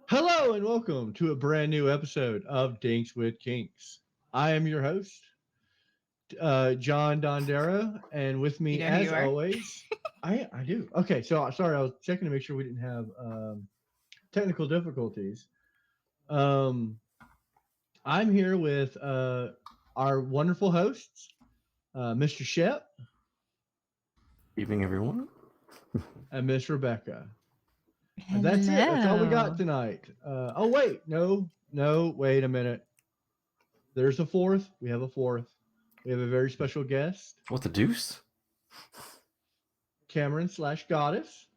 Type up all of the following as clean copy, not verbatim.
Hello and welcome to a brand new episode of Dinks with Kinks. I am your host, John Dondera, and with You me, know who as you are? always, I do. Okay, so sorry, I was checking to make sure we didn't have technical difficulties. Um, I'm here with our wonderful hosts, Mr. Shep Evening, everyone. and Miss Rebecca. And that's it. That's all we got Hello. tonight. Oh wait, no, wait a minute. There's a fourth. We have a fourth. We have a very special guest, What the deuce? Cameron/Goddess.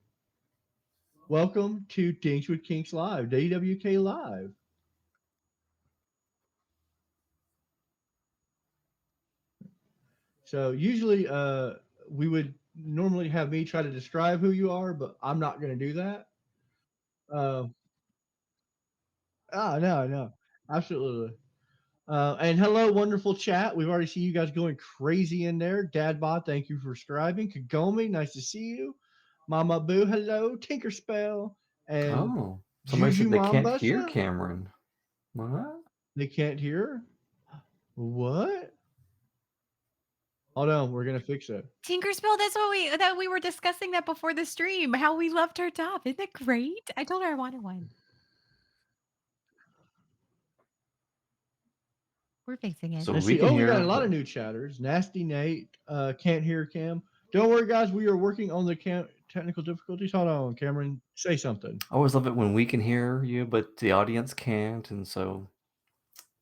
Welcome to Dinks with Kinks Live, DWK Live. So usually, we would normally have me try to describe who you are, but I'm not going to do that. Uh, no, absolutely. And hello, wonderful chat. We've already seen you guys going crazy in there. Dadbot, thank you for subscribing. Kagomi, nice to see you. Mama Boo, hello. Tinkerspell and Oh, somebody Juju said they can't hear Mombasa. Cameron. What? They can't hear. What? Hold on, we're gonna fix it. Tinkerbell, that's what we were discussing that before the stream. How we loved her top. Isn't that great? I told her I wanted one. We're fixing it. So Let's we see. can Oh, we got hear, a lot but of new chatters. Nasty Nate, can't hear Cam. Don't worry, guys. We are working on the technical difficulties. Hold on, Cameron. Say something. I always love it when we can hear you, but the audience can't, and so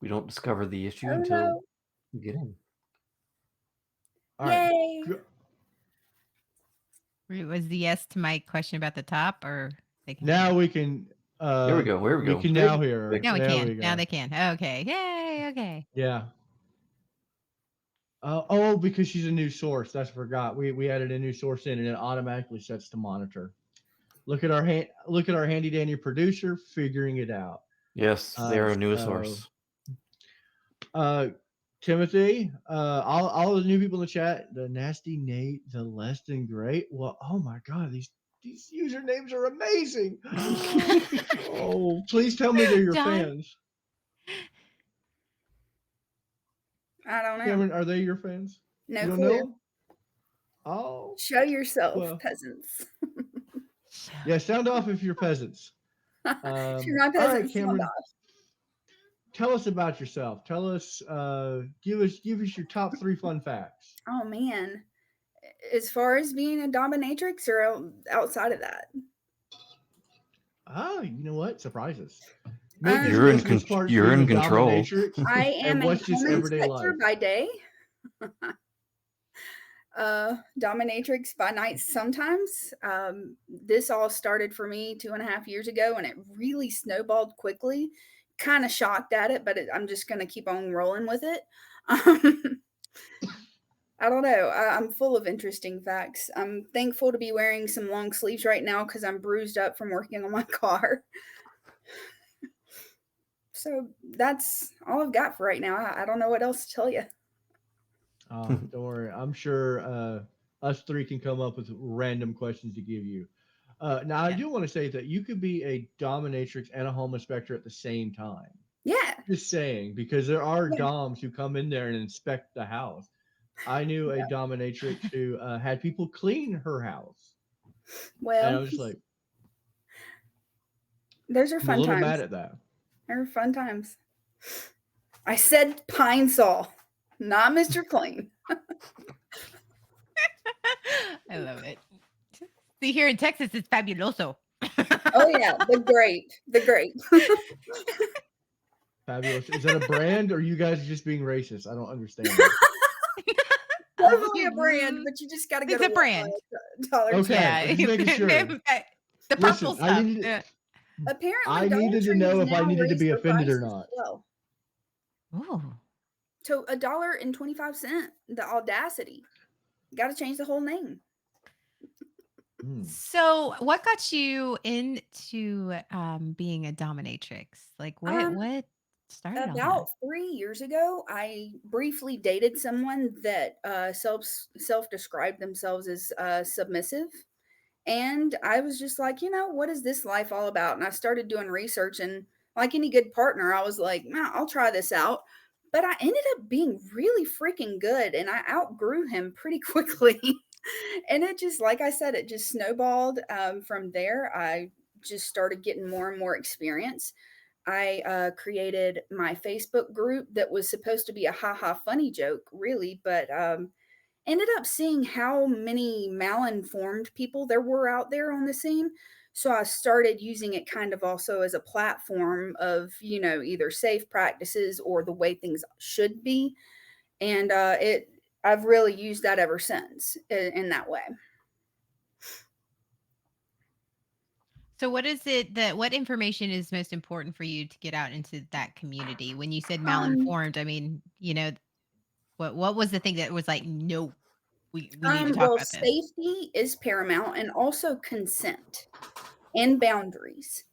we don't discover the issue Oh until no. we get in. All right. Yay. Was the yes to my question about the top, or they can hear Now it? we can. There we go. There we We go. can now hear her. Now we There can. we Now go. they can. Okay. Yay. Okay. Yeah. Because she's a new source. That's forgot. We added a new source in, and it automatically sets to monitor. Look at our handy dandy producer figuring it out. Yes, they are a news So source. uh, Timothy, all the new people in the chat, the nasty Nate, the less than great. Well, oh my god, these usernames are amazing. Oh, please tell me they're your John, fans. I don't know. Cameron, are they your fans? No You don't clue. know them? Oh, Show yourself, well, peasants. yeah. Sound off if you're peasants. If you're not All right, peasants, sound Cameron, off. tell us about yourself. Tell us, give us your top three fun facts. Oh man. As far as being a dominatrix or outside of that. Oh, you know what? Surprises. Maybe Um, tell us which parts You're being a in control. dominatrix I and am a what's just home everyday inspector life. by day. Dominatrix by night sometimes. This all started for me 2.5 years ago, and it really snowballed quickly. Kind of shocked at it, but I'm just going to keep on rolling with it. Um, I don't know. I'm full of interesting facts. I'm thankful to be wearing some long sleeves right now because I'm bruised up from working on my car. So that's all I've got for right now. I don't know what else to tell you. Oh, don't worry. I'm sure us three can come up with random questions to give you. Now, I yeah. do want to say that you could be a dominatrix and a home inspector at the same time. Yeah. Just saying, because there are Yeah. doms who come in there and inspect the house. I knew a dominatrix who had people clean her house, and I Well, was just like, those are I'm a fun little mad times. at that. They're fun times. I said Pine Sol, not Mr. Clean. I love it. See, here in Texas, it's fabuloso. Oh yeah, the great, the great. Fabulous. Is that a brand, or you guys are just being racist? I don't understand. Definitely a brand, but you just got to go It's to a brand. Dollar Tree. Okay, I'm Yeah. just making sure. The Listen, purple stuff. Apparently, I Dollar needed to Tree know has if I now needed to raised be their offended or prices not. as well. Ooh. To $1.25. The audacity. Got to change the whole name. Hmm. So, what got you into being a dominatrix? Like, Um, what started all About that? 3 years ago, I briefly dated someone that self described themselves as submissive, And I was just like, what is this life all about? And I started doing research, and like any good partner, I was like, nah, I'll try this out. But I ended up being really freaking good, and I outgrew him pretty quickly. And it just, like I said, it just snowballed. From there, I just started getting more and more experience. I created my Facebook group that was supposed to be a haha funny joke, really, but ended up seeing how many malinformed people there were out there on the scene. So I started using it kind of also as a platform of, either safe practices or the way things should be. And I've really used that ever since in that way. So what is it that what information is most important for you to get out into that community? When you said Um, malinformed, I mean, what was the thing that was like, no, we need to talk well, about this. safety is paramount, and also consent and boundaries.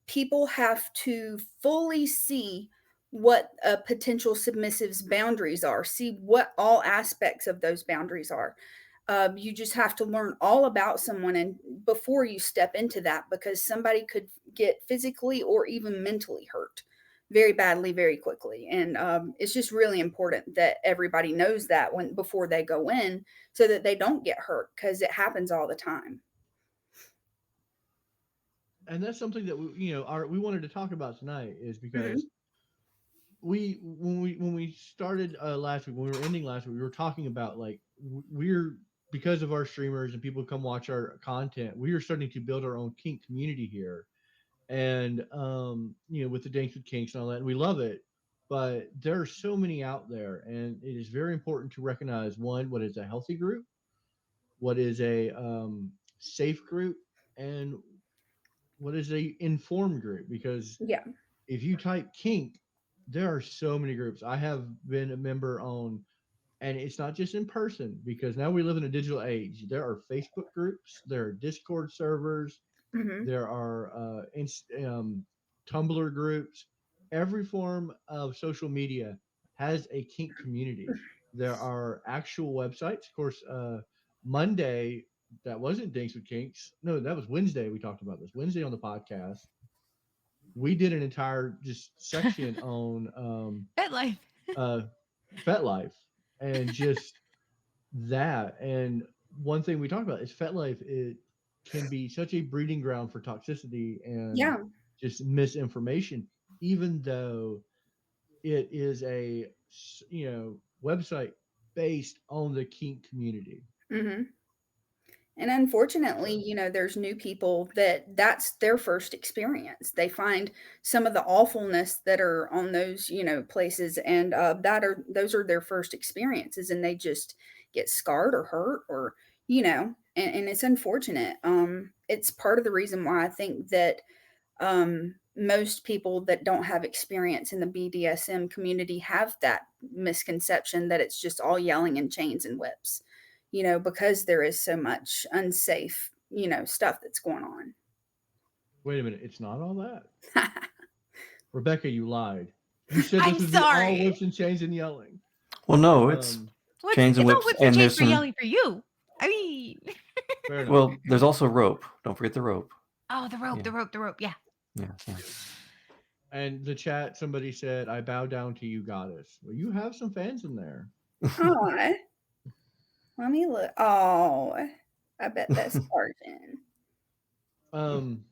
People have to fully see what a potential submissive's boundaries are, see what all aspects of those boundaries are. You just have to learn all about someone and before you step into that, because somebody could get physically or even mentally hurt very badly very quickly. And it's just really important that everybody knows that before they go in, so that they don't get hurt, because it happens all the time. And that's something that we wanted to talk about tonight, is Hmm. because when we started last week, when we were ending last week, we were talking about like we're, because of our streamers and people come watch our content, we are starting to build our own kink community here. And with the Danks with Kinks and all that, and we love it. But there are so many out there, and it is very important to recognize, one, what is a healthy group, what is a safe group, and what is a informed group. Because Yeah. if you type kink, there are so many groups. I have been a member on, and it's not just in person, because now we live in a digital age. There are Facebook groups, there are Discord servers, Hmm. there are Tumblr groups. Every form of social media has a kink community. There are actual websites. Of course, Monday, that wasn't Dinks with Kinks. No, that was Wednesday. We talked about this. Wednesday on the podcast, we did an entire just section on FetLife. uh, FetLife, and just that. And one thing we talked about is FetLife. It can be such a breeding ground for toxicity and Yeah. just misinformation, even though it is a website based on the kink community. Hmm. And unfortunately, So there's new people that's their first experience. They find some of the awfulness that are on those, places, and those are their first experiences, and they just get scarred or hurt, or and it's unfortunate. It's part of the reason why I think that most people that don't have experience in the BDSM community have that misconception that it's just all yelling and chains and whips, because there is so much unsafe, stuff that's going on. wait a minute, it's not all that. Rebecca, you lied. You said this I'm would be all sorry. whips and chains and yelling. Well, no, it's Um, chains and It's all whips, whips and and chains there's for some. yelling for you. I mean, Fair enough. Well, there's also rope. Don't forget the rope. oh, the rope, Yeah, the rope, the rope. Yeah. yeah, yeah. And the chat, somebody said, "I bow down to you, goddess." Well, you have some fans in there. Oh, let me look. Oh, I bet that's Tarzan. Um,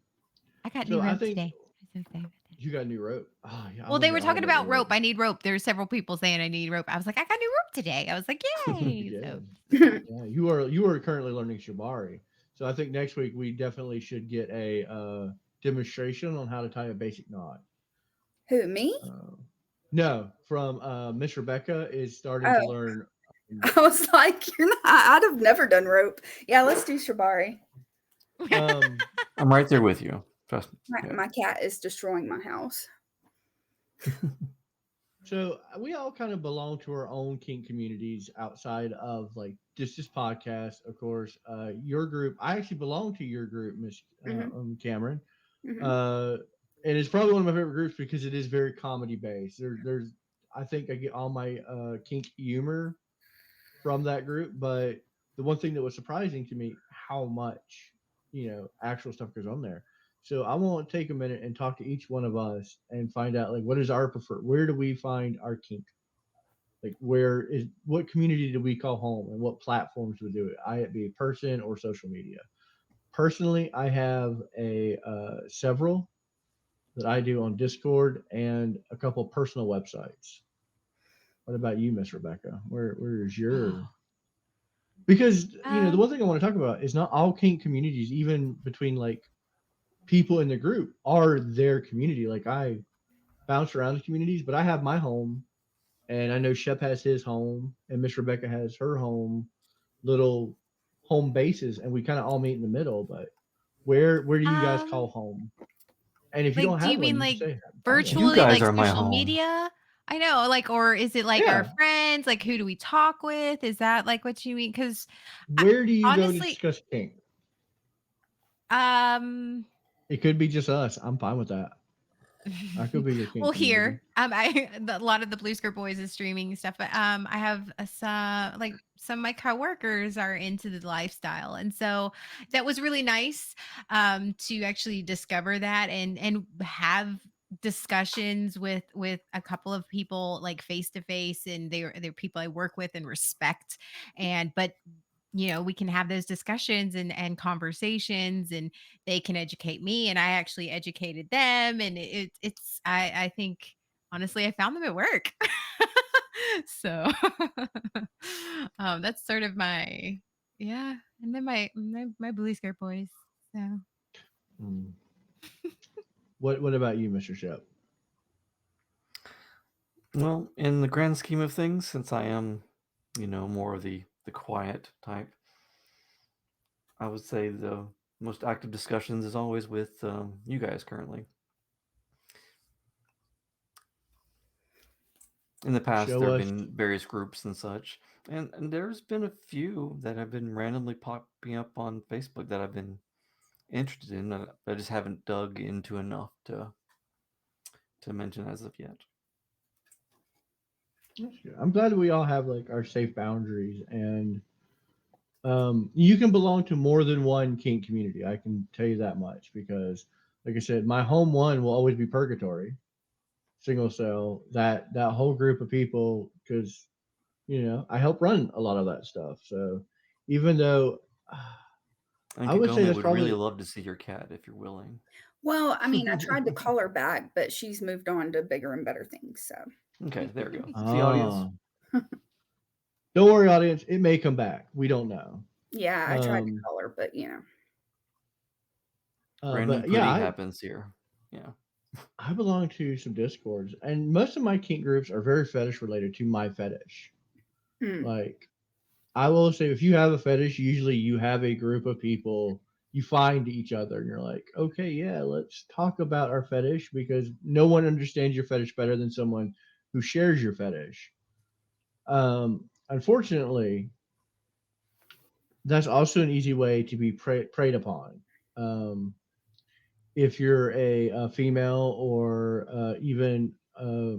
I got so new I rope think today. I'm so excited about that. you got new rope. Oh yeah, I Well, they remember were all talking about your about rope. rope. I need rope. There's several people saying I need rope. I was like, I got new rope today. I was like, You yay. So did. Yeah, you are currently learning shibari. So I think next week we definitely should get a demonstration on how to tie a basic knot. Who, me? Uh, no, from Miss Rebecca is starting to Oh, learn. I was like, you're not. I'd have never done rope. Yeah, let's do shibari. Um, I'm right there with you. Trust me. My, Yeah. my cat is destroying my house. so we all kind of belong to our own kink communities outside of like just this podcast, of course. Your group, I actually belong to your group, Miss Hmm. Cameron. Hmm. Uh, and it's probably one of my favorite groups because it is very comedy based. I think I get all my kink humor from that group, but the one thing that was surprising to me, how much, actual stuff goes on there. So I want to take a minute and talk to each one of us and find out, like, what is our preferred, where do we find our kink? Like, what community do we call home, and what platforms do we do it? It be person or social media. Personally, I have a several that I do on Discord and a couple personal websites. What about you, Miss Rebecca? Where's your? Because the one thing I want to talk about is not all kink communities, even between like people in the group, are their community. Like, I bounce around the communities, but I have my home, and I know Shep has his home, and Miss Rebecca has her home, little home bases, and we kind of all meet in the middle. But where do you guys call home? And if you don't Like, do you have one, mean you can like say find one. You virtually, guys like are my social home. media? I know, like, or is it like our Yeah. friends? Like, who do we talk with? Is that like what you mean? Because Where do you go to honestly, discuss kink? um, It could be just us. I'm fine with that. I could be your kink well, community. here, a lot of the Blue Skirt Boys is streaming stuff, but I have some of my coworkers are into the lifestyle, and so that was really nice to actually discover that and have discussions with a couple of people like face to face, and they're people I work with and respect, and but we can have those discussions and conversations, and they can educate me and I actually educated them, and I think honestly I found them at work. So that's sort of my, yeah, and then my Blue Skirt Boys. So Hmm. What about you, Mr. Shep? Well, in the grand scheme of things, since I am, more of the quiet type, I would say the most active discussions is always with you guys currently. In the past, Show there have us. been various groups and such, and there's been a few that have been randomly popping up on Facebook that I've been interested in. I just haven't dug into enough to mention as of yet. That's good. I'm glad we all have like our safe boundaries, and you can belong to more than one kink community. I can tell you that much because, like I said, my home one will always be Purgatory, single cell. That whole group of people, because I help run a lot of that stuff. So even though And I would say Kagome that's would really probably love to see your cat if you're willing. Well, I mean, I tried to call her back, but she's moved on to bigger and better things. So, Okay, there we go. See, audience? ah. Don't worry, audience. It may come back. We don't know. yeah, I tried to call her, but Random But yeah, putty happens here. Yeah. I belong to some discords, and most of my kink groups are very fetish related to my fetish. Like, I will say, if you have a fetish, usually you have a group of people, you find each other, and you're like, okay, yeah, let's talk about our fetish, because no one understands your fetish better than someone who shares your fetish. Unfortunately, that's also an easy way to be preyed upon. Um, if you're a female or even a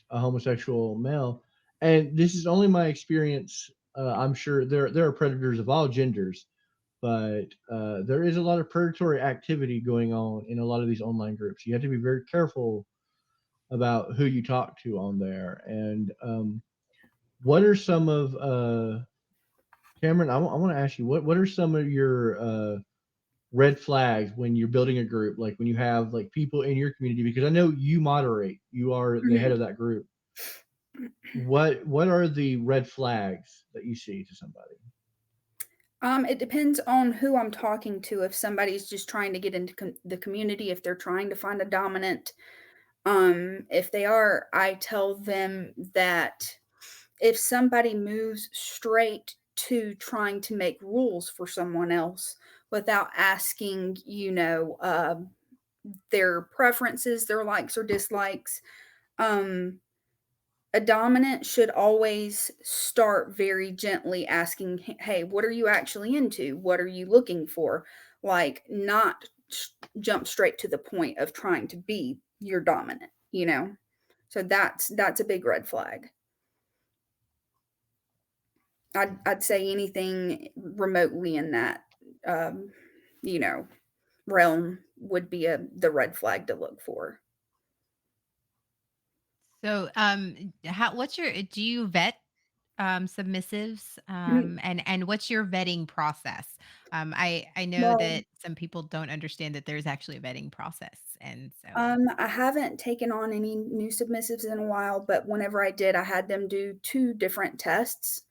homosexual male, and this is only my experience. I'm sure there are predators of all genders, but there is a lot of predatory activity going on in a lot of these online groups. You have to be very careful about who you talk to on there. And what are some of Cameron? I want to ask you what are some of your red flags when you're building a group, like when you have like people in your community, because I know you moderate, you are the head of that group. What are the red flags that you see to somebody? It depends on who I'm talking to. If somebody's just trying to get into the community, if they're trying to find a dominant, if they are, I tell them that if somebody moves straight to trying to make rules for someone else without asking, their preferences, their likes or dislikes, um, a dominant should always start very gently asking, hey, what are you actually into? What are you looking for? Like, not jump straight to the point of trying to be your dominant. So that's a big red flag. I'd say anything remotely in that, you know, realm would be the red flag to look for. So, what's your, do you vet submissives, Mm, and what's your vetting process? I know Well, that some people don't understand that there's actually a vetting process, and so I haven't taken on any new submissives in a while, but whenever I did, I had them do 2 different tests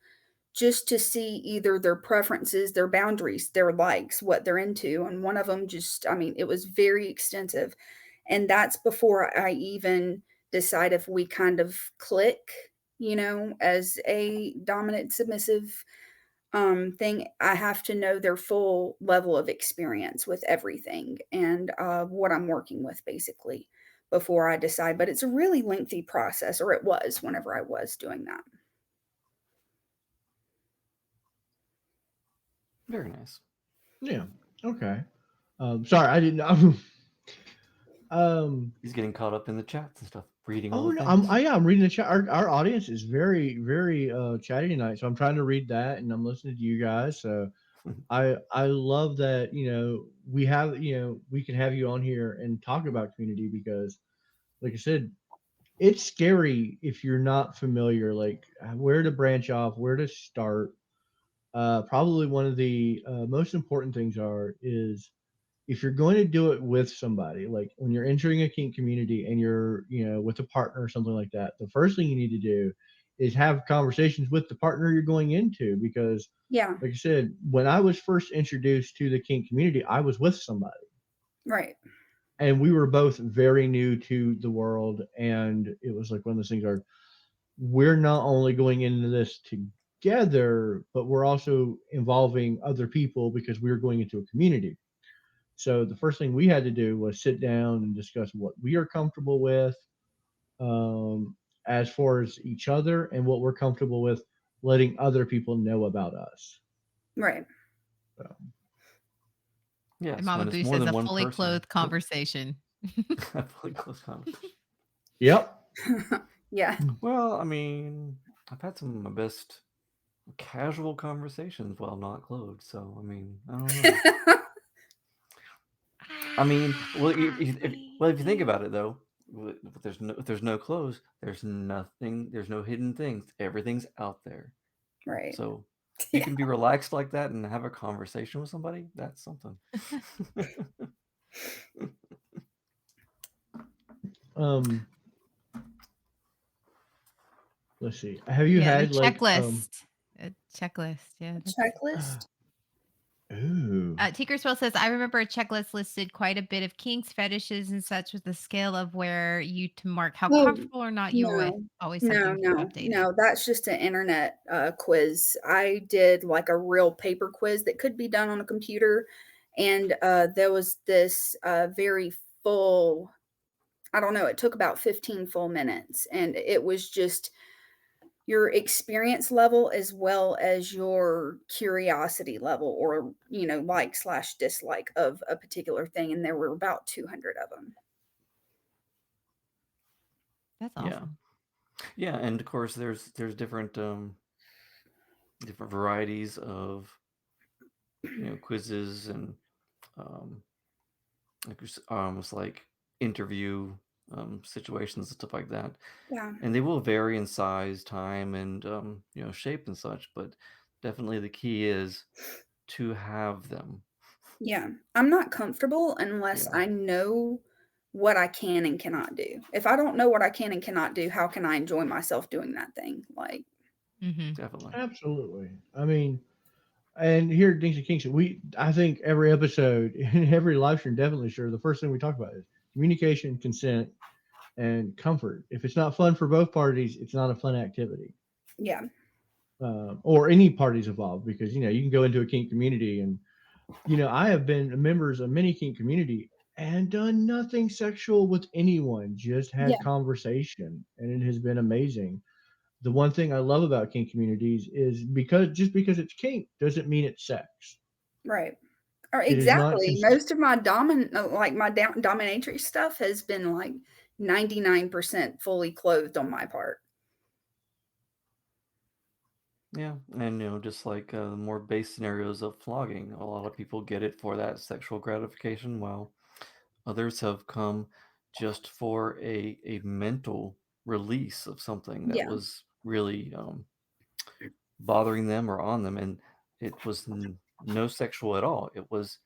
just to see either their preferences, their boundaries, their likes, what they're into, and one of them just, I mean, it was very extensive, and that's before I even decide if we kind of click, as a dominant submissive thing. I have to know their full level of experience with everything and what I'm working with basically before I decide. But it's a really lengthy process, or it was whenever I was doing that. Very nice. Yeah. Okay. Sorry, I didn't know. He's getting caught up in the chats and stuff, reading all Oh the no, things. I'm reading the chat. Our audience is very chatty tonight, so I'm trying to read that, and I'm listening to you guys. So I love that, we have, we can have you on here and talk about community, because like I said, it's scary if you're not familiar, like where to branch off, where to start. Probably one of the most important things is if you're going to do it with somebody, like when you're entering a kink community and you're, with a partner or something like that, the first thing you need to do is have conversations with the partner you're going into, because Yeah, like I said, when I was first introduced to the kink community, I was with somebody, right. and we were both very new to the world, and it was like one of those things are, we're not only going into this together, but we're also involving other people because we were going into a community. So the first thing we had to do was sit down and discuss what we are comfortable with, um, as far as each other, and what we're comfortable with letting other people know about us. Right. So, and Yes, Mama when it's Boo more says than a one fully person. clothed conversation. Fully close conversation. yep. Yeah. Well, I mean, I've had some of my best casual conversations while not clothed. So, I mean, I don't know. I mean, well, if you think about it though, if there's no clothes, there's nothing, there's no hidden things. Everything's out there. Right. So if you Yeah. can be relaxed like that and have a conversation with somebody, that's something. um, let's see. Have you Yeah, the had like checklist. A checklist. Yeah, A that's. checklist. ooh. Tinkerswell says, I remember a checklist listed quite a bit of kinks, fetishes, and such with a scale of where you to mark how Oh, comfortable or not you were with. no. Always No, something to keep no, updated. no. That's just an internet quiz. I did like a real paper quiz that could be done on a computer. And there was this very full, I don't know, it took about 15 full minutes. And it was just your experience level as well as your curiosity level, or, like/dislike of a particular thing. And there were about 200 of them. That's Yeah, awesome. yeah, and of course there's different varieties of quizzes and um, almost like interview situations and stuff like that, Yeah. and they will vary in size, time, and shape and such. But definitely the key is to have them. Yeah, I'm not comfortable unless Yeah, I know what I can and cannot do. If I don't know what I can and cannot do, how can I enjoy myself doing that thing? Like, Hmm. definitely. Absolutely. I mean, and here at Dinks and Kinks, I think every episode and every live stream definitely sure the first thing we talk about is communication, consent, and comfort. If it's not fun for both parties, it's not a fun activity, yeah, or any parties involved. Because you can go into a kink community, and I have been members of many kink community and done nothing sexual with anyone, just had yeah, conversation, and it has been amazing. The one thing I love about kink communities is because it's kink doesn't mean it's sex. right. Or It is not. exactly. Most of my dominatrix stuff has been like 99% fully clothed on my part. Yeah, and just like the more base scenarios of flogging, a lot of people get it for that sexual gratification, while others have come just for a mental release of something that Yeah. was really bothering them or on them, and it was no sexual at all. It was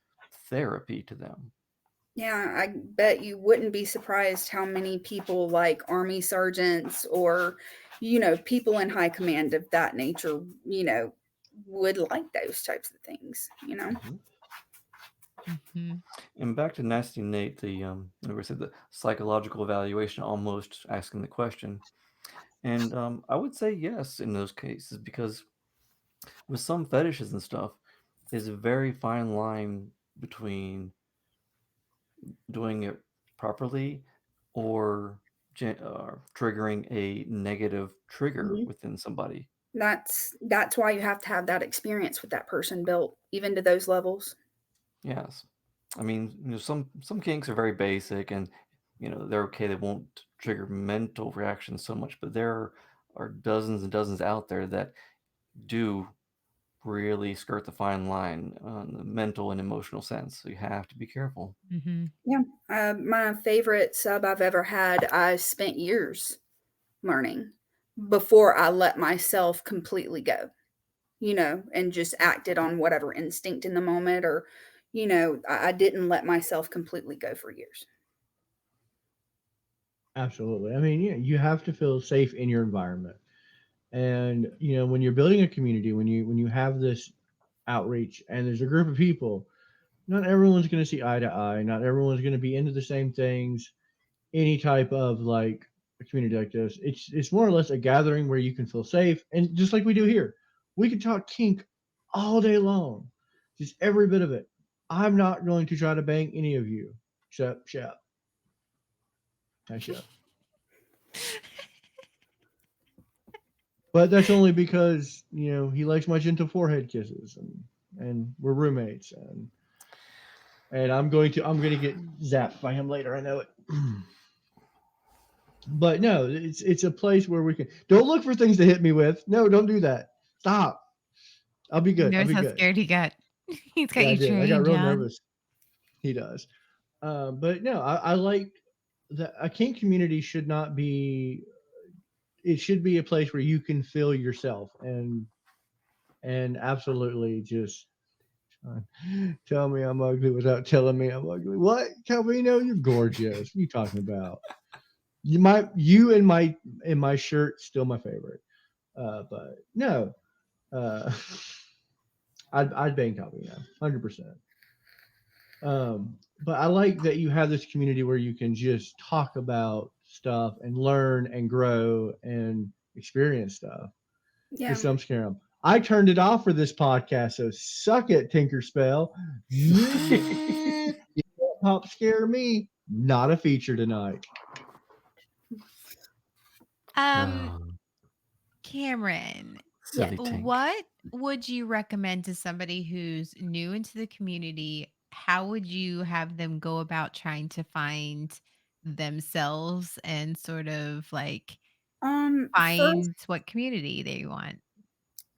therapy to them. Yeah, I bet you wouldn't be surprised how many people like army sergeants or, people in high command of that nature, would like those types of things. Hmm. Hmm. And back to Nasty Nate, like I said, the psychological evaluation, almost asking the question. And I would say yes in those cases because with some fetishes and stuff, there's a very fine line between doing it properly or triggering a negative trigger Mhm. within somebody. That's why you have to have that experience with that person built even to those levels. Yes, I mean, some kinks are very basic, and they're okay. They won't trigger mental reactions so much, but there are dozens and dozens out there that do really skirt the fine line on the mental and emotional sense. So you have to be careful. Hmm. Yeah. My favorite sub I've ever had, I spent years learning before I let myself completely go, and just acted on whatever instinct in the moment, or, I didn't let myself completely go for years. Absolutely. I mean, yeah, you have to feel safe in your environment. And when you're building a community, when you have this outreach and there's a group of people, not everyone's going to see eye to eye. Not everyone's going to be into the same things. Any type of like a community like this, it's more or less a gathering where you can feel safe. And just like we do here, we can talk kink all day long, just every bit of it. I'm not going to try to bang any of you, except Shep. Hi, Shep. But that's only because he likes my gentle forehead kisses, and we're roommates, and I'm going to get zapped by him later. I know it. But no, it's a place where we can. Don't look for things to hit me with. No, don't do that. Stop. I'll be You good. I'll notice be how good. scared he got. He's got Yeah, I you did. I got trained, real John. nervous. He does. But no, I like that a kink community should not be. It should be a place where you can feel yourself and absolutely just tell me I'm ugly without telling me I'm ugly. What? Calvino, you're gorgeous. What are you talking about? You in my shirt still my favorite. But no, uh, I'd bang Calvino 100%. But I like that you have this community where you can just talk about stuff and learn and grow and experience stuff. Yeah. Because some scare them. I turned it off for this podcast, so suck it, Tinker Spell. You can't pop scare me. Not a feature tonight. Um, Oh, Cameron, Yeah. silly Tink. what would you recommend to somebody who's new into the community? How would you have them go about trying to find themselves and sort of like First, find what community they want?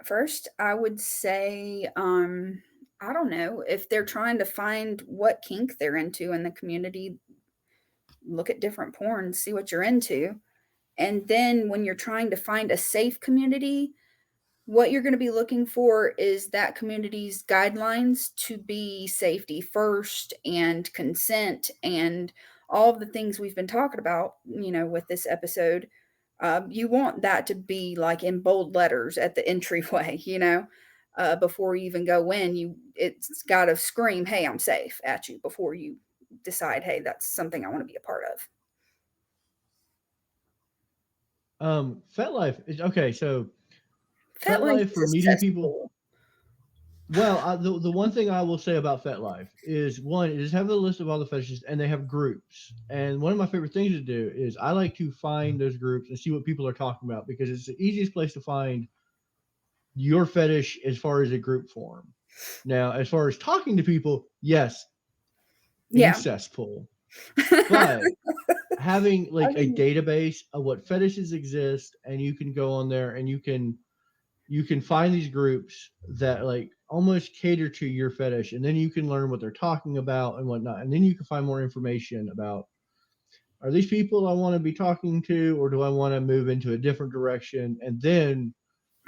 first, I would say, I don't know, if they're trying to find what kink they're into in the community, look at different porn, see what you're into. And then when you're trying to find a safe community, what you're going to be looking for is that community's guidelines to be safety first and consent and all of the things we've been talking about, with this episode. You want that to be like in bold letters at the entryway, before you even go in. It's got to scream, "Hey, I'm safe," at you before you decide, "Hey, that's something I want to be a part of." FetLife is okay. So FetLife FetLife is for a meeting people. cesspool. Well, the one thing I will say about FetLife is one, it is have a list of all the fetishes, and they have groups. And one of my favorite things to do is I like to find those groups and see what people are talking about because it's the easiest place to find your fetish as far as a group form. Now, as far as talking to people, yes, Yeah. incest pool. But having I like a mean, database of what fetishes exist and you can go on there and you can you can find these groups that like almost cater to your fetish, and then you can learn what they're talking about and whatnot, and then you can find more information about, are these people I want to be talking to, or do I want to move into a different direction? And then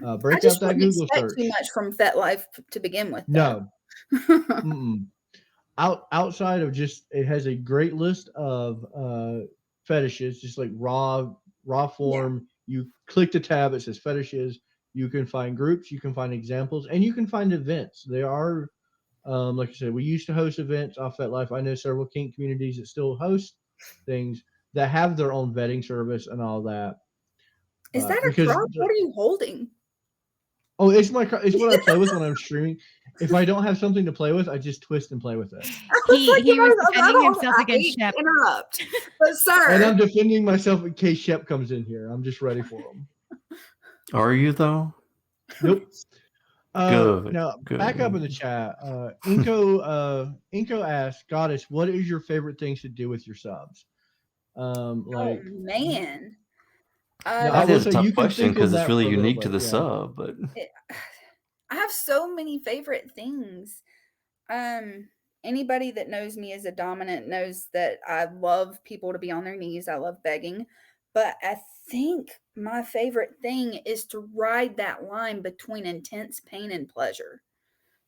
I break out just that wouldn't Google expect too search. much from FetLife to begin with, though. No, outside of just, it has a great list of fetishes, just like raw Yeah. form. You click the tab, it says fetishes. You can find groups, you can find examples, and you can find events. There are, like I said, we used to host events off FetLife. I know several kink communities that still host things that have their own vetting service and all that. Is that a Because crop? What are you holding? oh, it's what I play with when I'm streaming. If I don't have something to play with, I just twist and play with it. I was like, He was defending I himself against hate to Shep. interrupt, but And sir, I'm defending myself in case Shep comes in here. I'm just ready for him. Are you though? Nope. Good. Now Good. back up in the chat. Inko asked, Goddess, what is your favorite things to do with your subs? oh man. Now, I That will is a say tough you can question think on because it's that really for a little unique to bit, the yeah. sub, but I have so many favorite things. Anybody that knows me as a dominant knows that I love people to be on their knees. I love begging. But I think my favorite thing is to ride that line between intense pain and pleasure.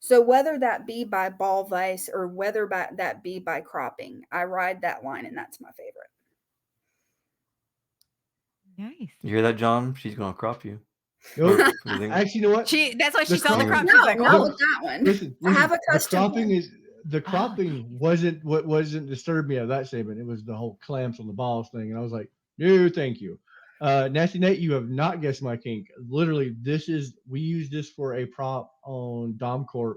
So whether that be by ball vice or whether that be by cropping, I ride that line, and that's my favorite. Nice. you hear that, John? She's gonna crop you. Nope. What do you think? Actually, you know what? That's why The she saw the crop. cropping- She's No, like, not oh, with that one. Listen, I have a the custom cropping one. is the cropping wasn't what wasn't disturbed me of that statement. It was the whole clamps on the balls thing, and I was like, no, thank you. Nasty Nate, you have not guessed my kink. Literally, we use this for a prop on DomCorp,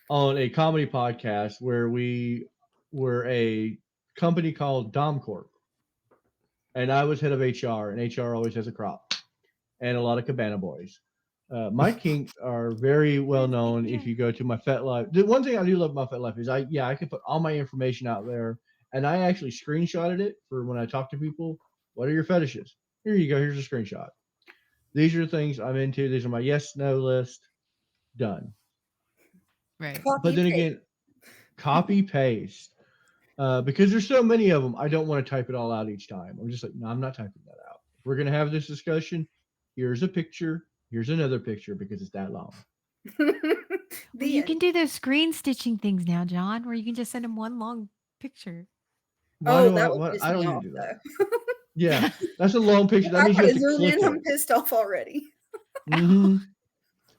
on a comedy podcast where we were a company called DomCorp, and I was head of HR, and HR always has a crop and a lot of cabana boys. My kinks are very well known. If you go to my FetLife, the one thing I do love about FetLife is I can put all my information out there, and I actually screenshotted it for when I talk to people. What are your fetishes? Here you go. Here's a screenshot. These are the things I'm into. These are my yes no list. Done. right. But then again, copy paste. Because there's so many of them, I don't want to type it all out each time. I'm just like, no, I'm not typing that out. If we're gonna have this discussion, here's a picture, here's another picture, because it's that long. Well, you can do those screen stitching things now, John, where you can just send them one long picture. Why do that I? would What? piss I don't me need off, to do that. though. Yeah, that's a long picture. If That I means you have gotta to zoom click in, I'm it. pissed off already. Mm-hmm.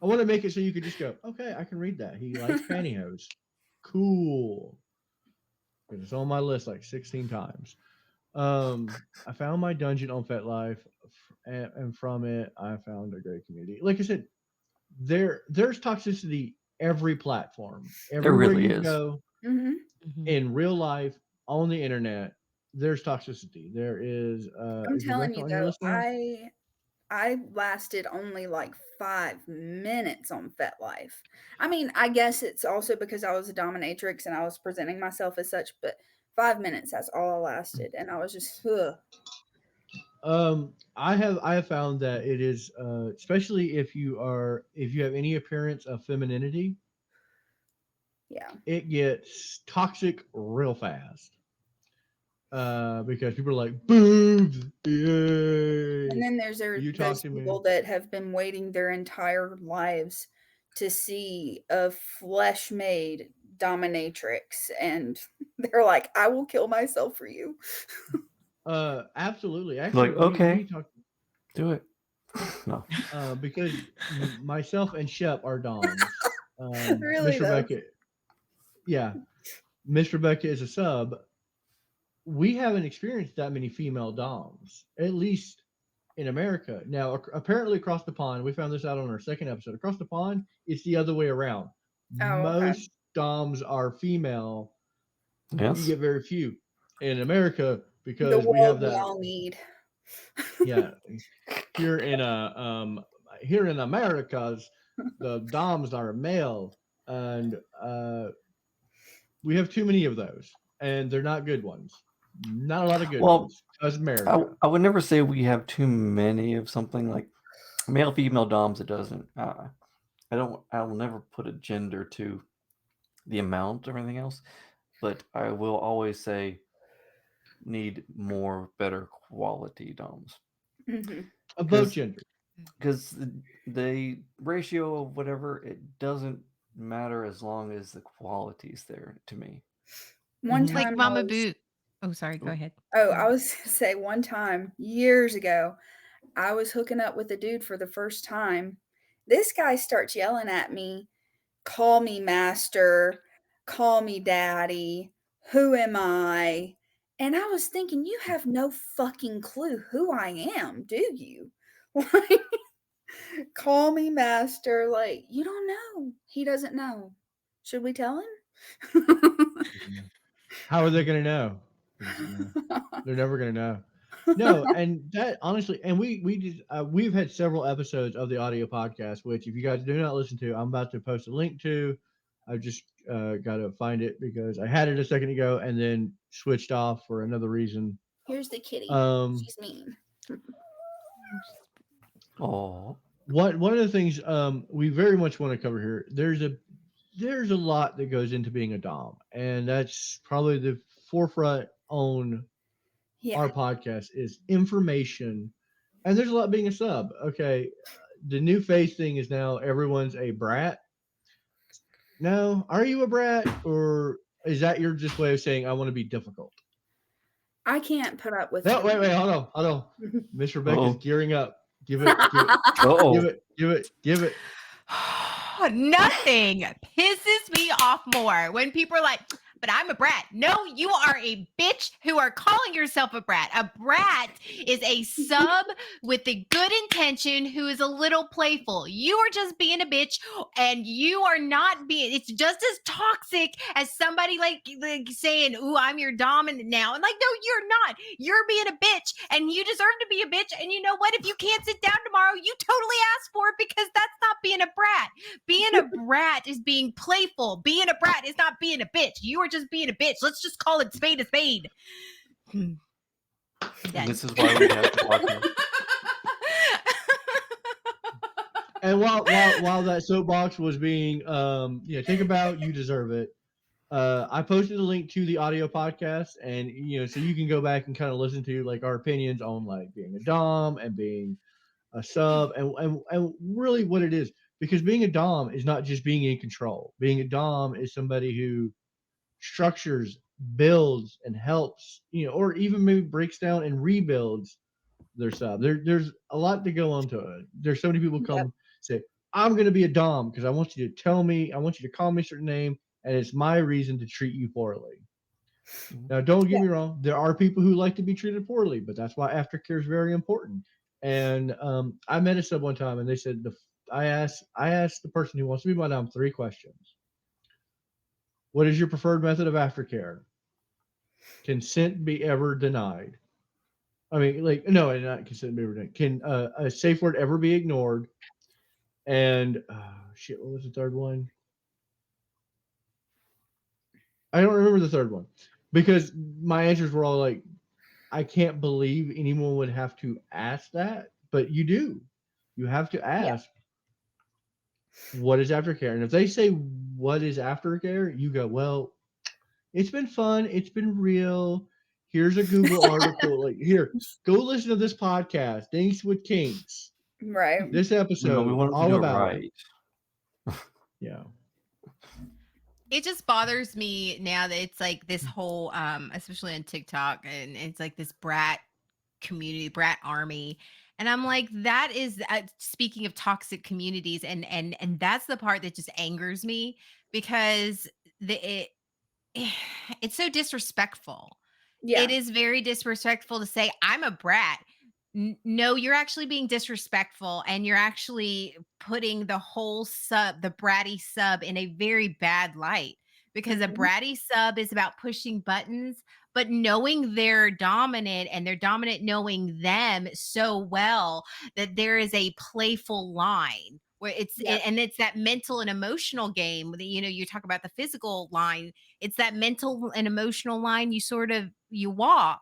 I want to make it so you could just go, okay, I can read that. He likes pantyhose. Cool. Because it's on my list like 16 times. I found my dungeon on FetLife, and from it, I found a great community. Like I said, there's toxicity every platform, everywhere really you is. go, in real life, on the internet. There's toxicity. There is. I'm Is telling Rebecca you on your though, list now? I lasted only like 5 minutes on FetLife. I mean, I guess it's also because I was a dominatrix and I was presenting myself as such, but 5 minutes, that's all I lasted. And I was just, ugh. I have found that it is, especially if you have any appearance of femininity, Yeah. it gets toxic real fast. Because people are like, boobs, yay. And then there's You those talk to people me. that have been waiting their entire lives to see a flesh made dominatrix, and they're like, I will kill myself for you. Absolutely. Actually, Like, okay. we talk, Do it. No. because myself and Shep are doms. Really, Miss though? Rebecca, yeah, Miss Rebecca is a sub. We haven't experienced that many female doms, at least in America. Now, apparently across the pond, we found this out on our second episode. Across the pond, it's the other way around. Oh, okay. Most doms are female. Yes. You get very few in America The because we have world we that. all need. Yeah, here in Americas, the doms are male, and we have too many of those, and they're not good ones. Not a lot of good Well, ones. Because America. I would never say we have too many of something. Like, Male, female doms, it doesn't. I will never put a gender to the amount or anything else, but I will always say need more better quality doms Hmm. Of both because genders. the ratio of whatever, it doesn't matter as long as the quality's there to me. One Mhm. Like time I Mama was, Boot. Oh, sorry. Go Oop. ahead. oh, I was gonna say one time years ago, I was hooking up with a dude for the first time. This guy starts yelling at me, call me master, call me daddy, who am I? And I was thinking, you have no fucking clue who I am, do you? Like, call me master. Like, you don't know. He doesn't know. Should we tell him? How are they going to know? They're never going to know. No, and that honestly, and we just we've had several episodes of the audio podcast, which if you guys do not listen to, I'm about to post a link to. I just got to find it because I had it a second ago and then switched off for another reason. Here's the kitty. Um, She's mean. Oh, one of the things we very much want to cover here. There's a lot that goes into being a dom, and that's probably the forefront on Yeah. our podcast is information, and there's a lot being a sub. Okay, the new face thing is now everyone's a brat. No, are you a brat, or is that your just way of saying I want to be difficult? I can't put up with No, some. wait, hold on. Miss Rebecca's oh, gearing up. Give it, give oh. it. Nothing pisses me off more when people are like, but I'm a brat. No, you are a bitch who are calling yourself a brat. A brat is a sub with a good intention who is a little playful. You are just being a bitch, and you are not being, it's just as toxic as somebody like saying, ooh, I'm your dominant now. And like, no, you're not. You're being a bitch, and you deserve to be a bitch. And you know what? If you can't sit down tomorrow, you totally ask for it because that's not being a brat. Being a brat is being playful. Being a brat is not being a bitch. You are just being a bitch. Let's just call it spade a spade. And this is why we have the podcast. And while that soapbox was being think about, you deserve it. I posted a link to the audio podcast, and so you can go back and kind of listen to like our opinions on like being a dom and being a sub, and really what it is. Because being a dom is not just being in control. Being a dom is somebody who structures, builds, and helps, or even maybe breaks down and rebuilds their sub. There's a lot to go on to it. There's so many people Yep. come say, I'm going to be a dom because I want you to tell me, I want you to call me a certain name, and it's my reason to treat you poorly. Now, don't get me wrong. There are people who like to be treated poorly, but that's why aftercare is very important. And I met a sub one time, and they said I asked the person who wants to be my dom 3 questions. What is your preferred method of aftercare? Consent be ever denied? I mean, like, no, not consent be ever denied. Can a safe word ever be ignored? And shit, what was the third one? I don't remember the third one because my answers were all like, I can't believe anyone would have to ask that, but you do. You have to ask, what is aftercare? And if they say, what is aftercare? You go, well, it's been fun. It's been real. Here's a Google article. Like, here, go listen to this podcast, Dinks with Kinks. Right. This We episode, want to all do it about right. Yeah. It just bothers me now that it's like this whole especially on TikTok, and it's like this brat community, brat army. And I'm like, that is speaking of toxic communities, and that's the part that just angers me because it's so disrespectful. Yeah. It is very disrespectful to say I'm a brat. No, you're actually being disrespectful, and you're actually putting the whole sub, the bratty sub, in a very bad light because a Mhm. bratty sub is about pushing buttons, but knowing they're dominant and they're dominant knowing them so well that there is a playful line where Yep. and it's that mental and emotional game that you talk about the physical line. It's that mental and emotional line you sort of you walk,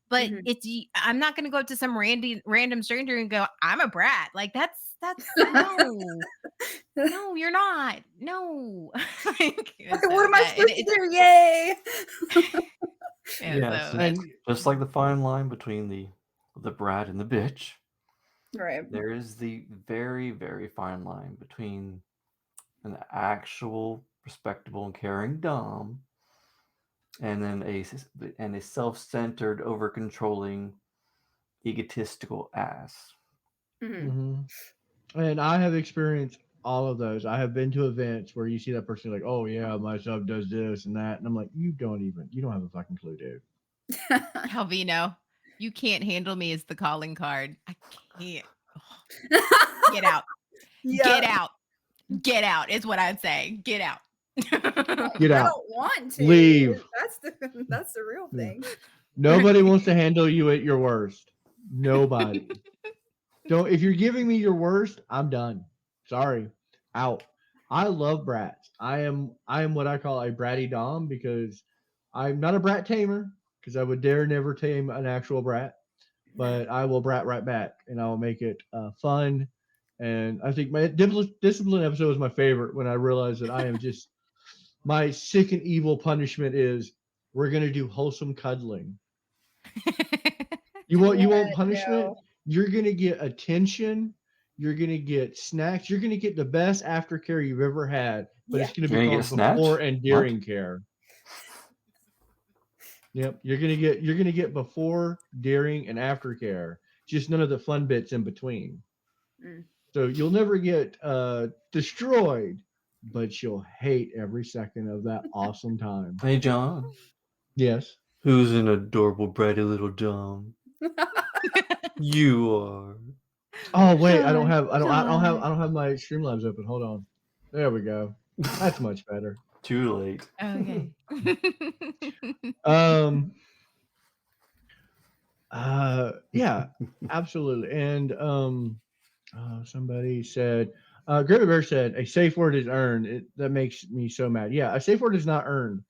But Mhm. I'm not gonna go up to some random stranger and go, I'm a brat. Like that's no. No, you're not. No. Like, and so What am I yeah, supposed to do? Yay! yeah, Yes, so it's that's And just like the fine line between the brat and the bitch. Right. There is the very, very fine line between an actual respectable and caring dom and then a self-centered, over-controlling, egotistical ass. Mhm. mhm. And I have experienced all of those. I have been to events where you see that person like, oh yeah, my sub does this and that, and I'm like, you don't have a fucking clue, dude. Calvino. You can't handle me as the calling card. I can't. Get out. Get Yep. out. Get out is what I'd say. Get out. Get I out, don't want to. leave. That's the real Yeah. thing. Nobody wants to handle you at your worst. Nobody. Don't. If you're giving me your worst, I'm done. Sorry, out. I love brats. I am what I call a bratty dom because I'm not a brat tamer because I would dare never tame an actual brat, but I will brat right back and I will make it fun. And I think my discipline episode was my favorite when I realized that I am just my sick and evil punishment is we're gonna do wholesome cuddling. You want What? punishment? No. You're gonna get attention. You're gonna get snacks. You're gonna get the best aftercare you've ever had, but Yeah. it's gonna be You're gonna get called before snatched? and What? during care. Yep. You're gonna get before, during, and after care. Just none of the fun bits in between. Mm. So you'll never get destroyed, but you'll hate every second of that awesome time. Hey, John. Yes. Who's an adorable, bratty little dom? You are. Oh wait, I don't John, have I don't I don't have John. I don't have my Streamlabs open. Hold on. There we go. That's much better. Too late. Okay. Um yeah, absolutely. And somebody said Gravy Bear said a safe word is earned. That makes me so mad. Yeah, a safe word is not earned.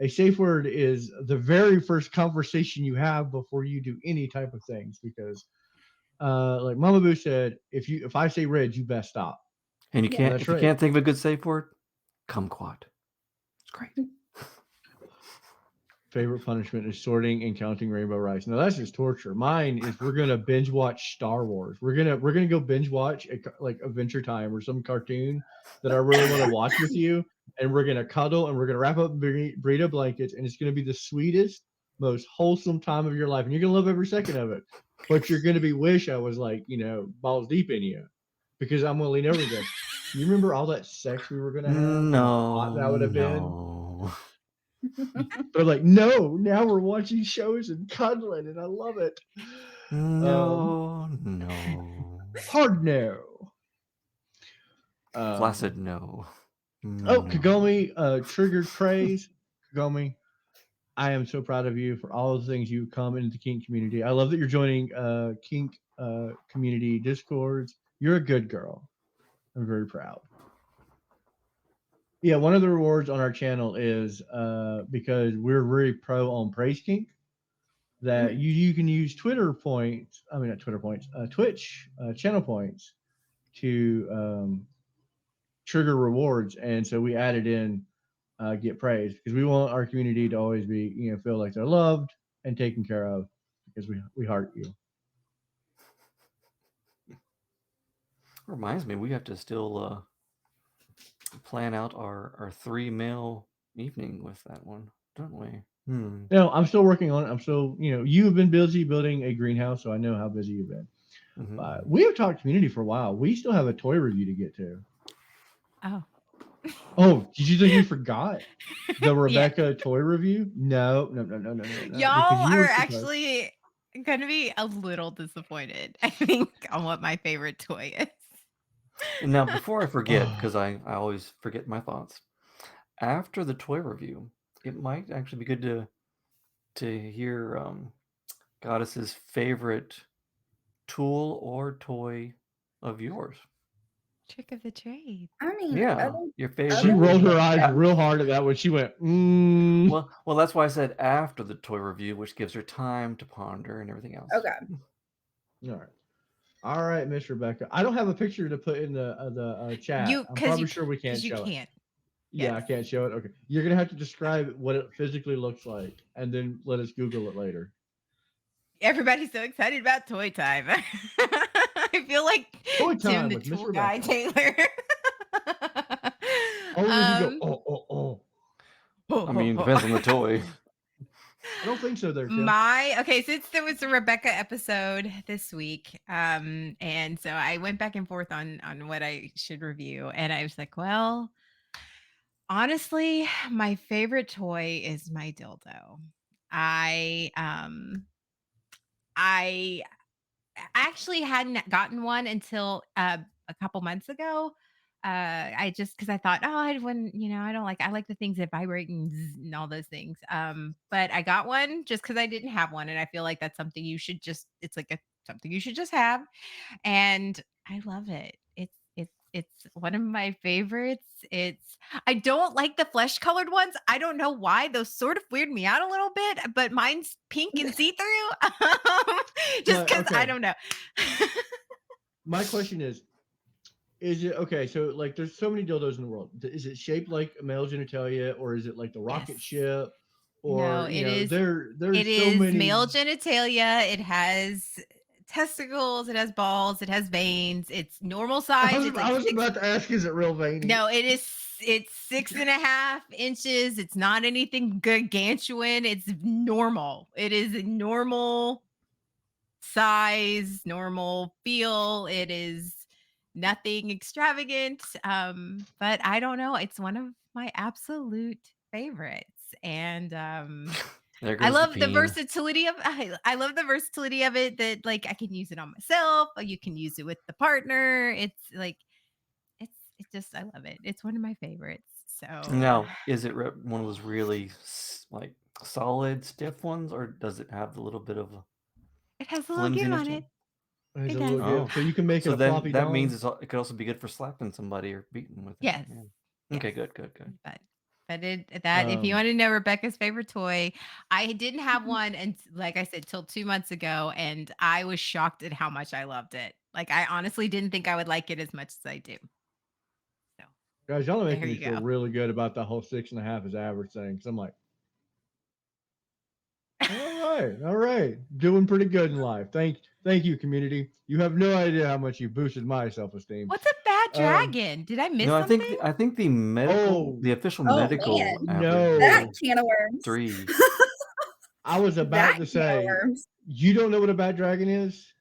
A safe word is the very first conversation you have before you do any type of things because like Mama Boo said, if I say red, you best stop. And you Yeah. can't That's if you right. can't think of a good safe word, kumquat. It's great. Favorite punishment is sorting and counting rainbow rice. Now that's just torture. Mine is we're gonna binge watch Star Wars. We're gonna go binge watch like Adventure Time or some cartoon that I really want to watch with you, and we're gonna cuddle and we're gonna wrap up burrito blankets, and it's gonna be the sweetest, most wholesome time of your life, and you're gonna love every second of it. But you're gonna be wish I was like balls deep in you, because I'm gonna lean over and go. You remember all that sex we were gonna have and how hot that would have been? No. They're like, no, now we're watching shows and cuddling, and I love it. No. Hard no. Flaccid no. Oh, No. Kagome triggered praise. Kagome, I am so proud of you for all the things you've come into the Kink community. I love that you're joining Kink community discords. You're a good girl. I'm very proud. Yeah, one of the rewards on our channel is because we're very pro on Praise Kink, that Mm. you can use Twitter points. I mean, not Twitter points, Twitch channel points to trigger rewards. And so we added in get praise because we want our community to always be, feel like they're loved and taken care of because we heart you. Reminds me, we have to still plan out our 3 male evening with that one, don't we? I'm still working on it. I'm still, you've been busy building a greenhouse, so I know how busy you've been. Mm-hmm. But we have talked community for a while. We still have a toy review to get to. Oh. Oh, did you think we forgot the Yeah. Rebecca toy review? No. Y'all are actually going to be a little disappointed, I think, on what my favorite toy is. And now, before I forget, because I always forget my thoughts, after the toy review, it might actually be good to hear Goddess's favorite tool or toy of yours. Trick of the trade. I mean, Yeah, other, your She favorite. other rolled her than eyes Yeah. real hard at that when she went, mm. Well, that's why I said after the toy review, which gives her time to ponder and everything else. okay, All right, Miss Rebecca. I don't have a picture to put in the chat. You I'm because probably you sure we can't because you show it. can't. Yeah, I Yes. can't show it. Okay, you're gonna have to describe what it physically looks like, and then let us Google it later. Everybody's so excited about toy time. I feel like Toy Tim time the with Miss Tool Guy Rebecca. Taylor. Only if you go, um, oh. I mean, depends on the toy. I don't think so there, Tim. Okay, since there was a Rebecca episode this week, and so I went back and forth on what I should review, and I was like, well, honestly, my favorite toy is my dildo. I actually hadn't gotten one until a couple months ago. I just because I thought, oh, I wouldn't, I like the things that vibrate and, zzz and all those things. But I got one just because I didn't have one, and I feel like that's something you should just. It's like something you should just have, and I love it. It's one of my favorites. I don't like the flesh colored ones. I don't know why. Those sort of weird me out a little bit, but mine's pink and see through. Just because I Okay. don't know. My question is it okay? So like, there's so many dildos in the world. Is it shaped like a male genitalia, or is it like the rocket Yes. ship? No, Or it is. there's It so is many. male genitalia. It has testicles. It has balls. It has veins. It's normal size. It's like I was 6. about to ask, is it real veiny? No, it is. It's 6.5 inches. It's not anything gargantuan. It's normal. It is a normal size, normal feel. It is nothing extravagant. But I don't know. It's one of my absolute favorites. And There I goes love the peen. versatility of I love the versatility of it, that like I can use it on myself, or you can use it with the partner. It's like it just I love it. It's one of my favorites. So Now, is it one of those really like solid, stiff ones, or does it have the little bit of it has a little give flimsiness on to it. It's It a does. little Oh. good. So you can make it So a then floppy that dong. means it could also be good for slapping somebody or beating with it. Yes. Yeah. Okay, Yes. good. But if you want to know Rebecca's favorite toy, I didn't have one, and like I said, till 2 months ago, and I was shocked at how much I loved it. Like I honestly didn't think I would like it as much as I do. So Guys, y'all are making there me you feel go. really good about that whole 6.5 is average thing. Because I'm like, all right, doing pretty good in life. Thank you, community. You have no idea how much you boosted my self-esteem. What's a bad dragon? Did I miss No, something? I think the medical, the official Oh, medical man. average that is can of worms. 3. I was about That to can of say, worms. you don't know what a bad dragon is?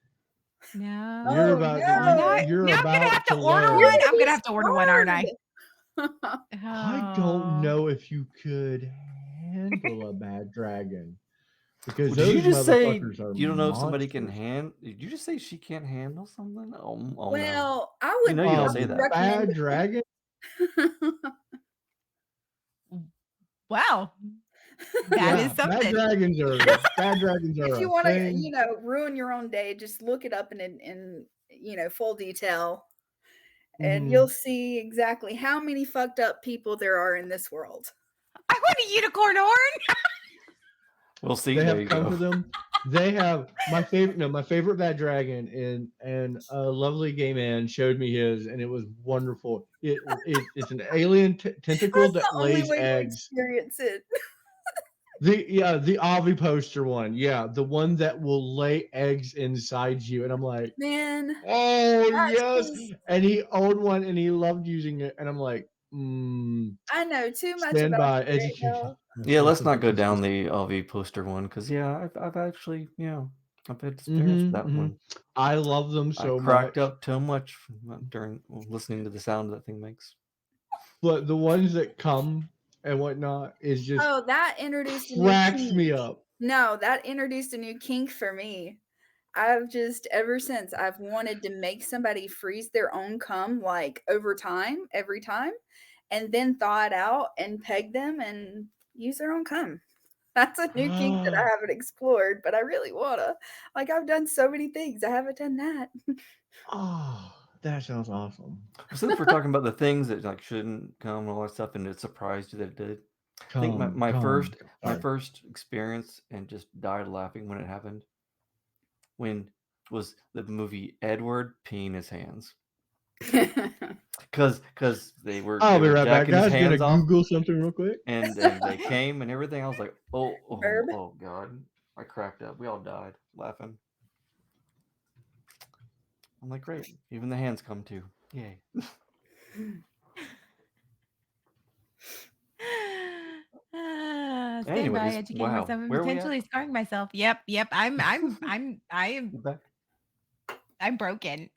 No. You're Oh, about no. you're now I'm gonna about have to to order learn. one. You're gonna I'm be gonna have to order one, aren't I? scarred. I don't Oh. know if you could handle a bad dragon. Because Well, did you those just say motherfuckers are you don't know if somebody can monsters. Did you just say she can't handle something? Oh no. Well, I You would know you don't say probably that. recommend Bad dragon? Wow. That is Bad something. dragons are if you a want to, thing. ruin your own day, just look it up in full detail, and Mhm. you'll see exactly how many fucked up people there are in this world. I want a unicorn horn. We'll see. They There have you come go. to them. They have my favorite bad dragon, and a lovely gay man showed me his, and it was wonderful. It's an alien tentacle That's that the only lays way to eggs. experience it. The Avi poster one, the one that will lay eggs inside you, and I'm like, Man, oh that's yes, just, and he owned one and he loved using it, and I'm like, I know too much stand about by you right education. now. Yeah, let's not go down the LV poster one because I've actually I've had experience with that one. I love them I so cracked much, up too much during listening to the sound that thing makes. but the ones that come and whatnot is just Oh, that introduced a new cracks me kink. up. No, that introduced a new kink for me. I've just ever since I've wanted to make somebody freeze their own cum like over time, every time, and then thaw it out and peg them and use their own cum. That's a new kink that I haven't explored, but I really wanna. Like I've done so many things. I haven't done that. Oh, That sounds awesome. Since we're talking about the things that like shouldn't come and all that stuff, and it surprised you that it did. I think my Sorry. first experience and just died laughing when it happened. When was the movie Edward peeing his hands? Because they were I'll be right back, jacking his guys. Gonna hands off, Google something real quick. and they came and everything. I was like, Verb. oh God! I cracked up. We all died laughing. I'm like, great. Even the hands come too. Yay! Stand by, Anyways, educating wow. myself and Where are we at? potentially scarring myself. Yep. I You back? am broken.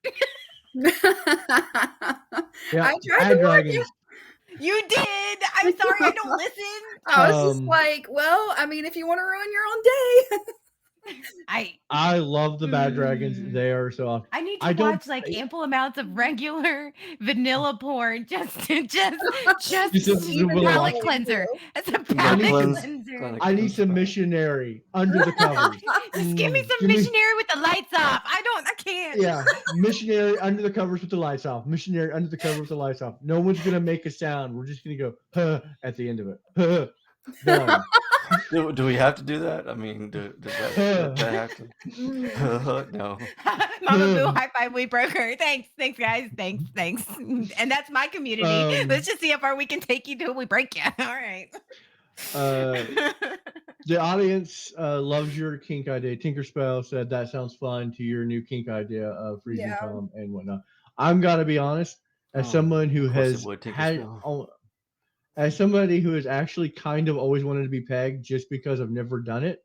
Yeah, I tried Bad to warn Dragons. you. You did. I'm sorry. I don't listen. I was just Um, like, well, I mean, if you want to ruin your own day. I love the Bad Dragons. Mm. They are so awesome. I need I to don't watch like I- ample amounts of regular vanilla porn just Just Even vanilla palate watch. cleanser. That's a I palate need some- cleanser. I need some missionary under the covers. Just give me some Give me- missionary with the lights off. I can't. Yeah, missionary under the covers with the lights off. Missionary under the cover with the lights off. No one's gonna make a sound. We're just gonna go huh at the end of it. Huh. Done. Do we have to do that? I mean, does that have to? No. Mama Boo, high five, we broke her. Thanks, guys. Thanks. And that's my community. Let's just see how far we can take you till we break you. All right. The audience loves your kink idea. Tinkerspell said that sounds fun to your new kink idea of freezing Yeah. Tom and whatnot. I'm gotta be honest, as Oh, someone who of course it has would, had, Tinkerspell. as somebody who has actually kind of always wanted to be pegged just because I've never done it,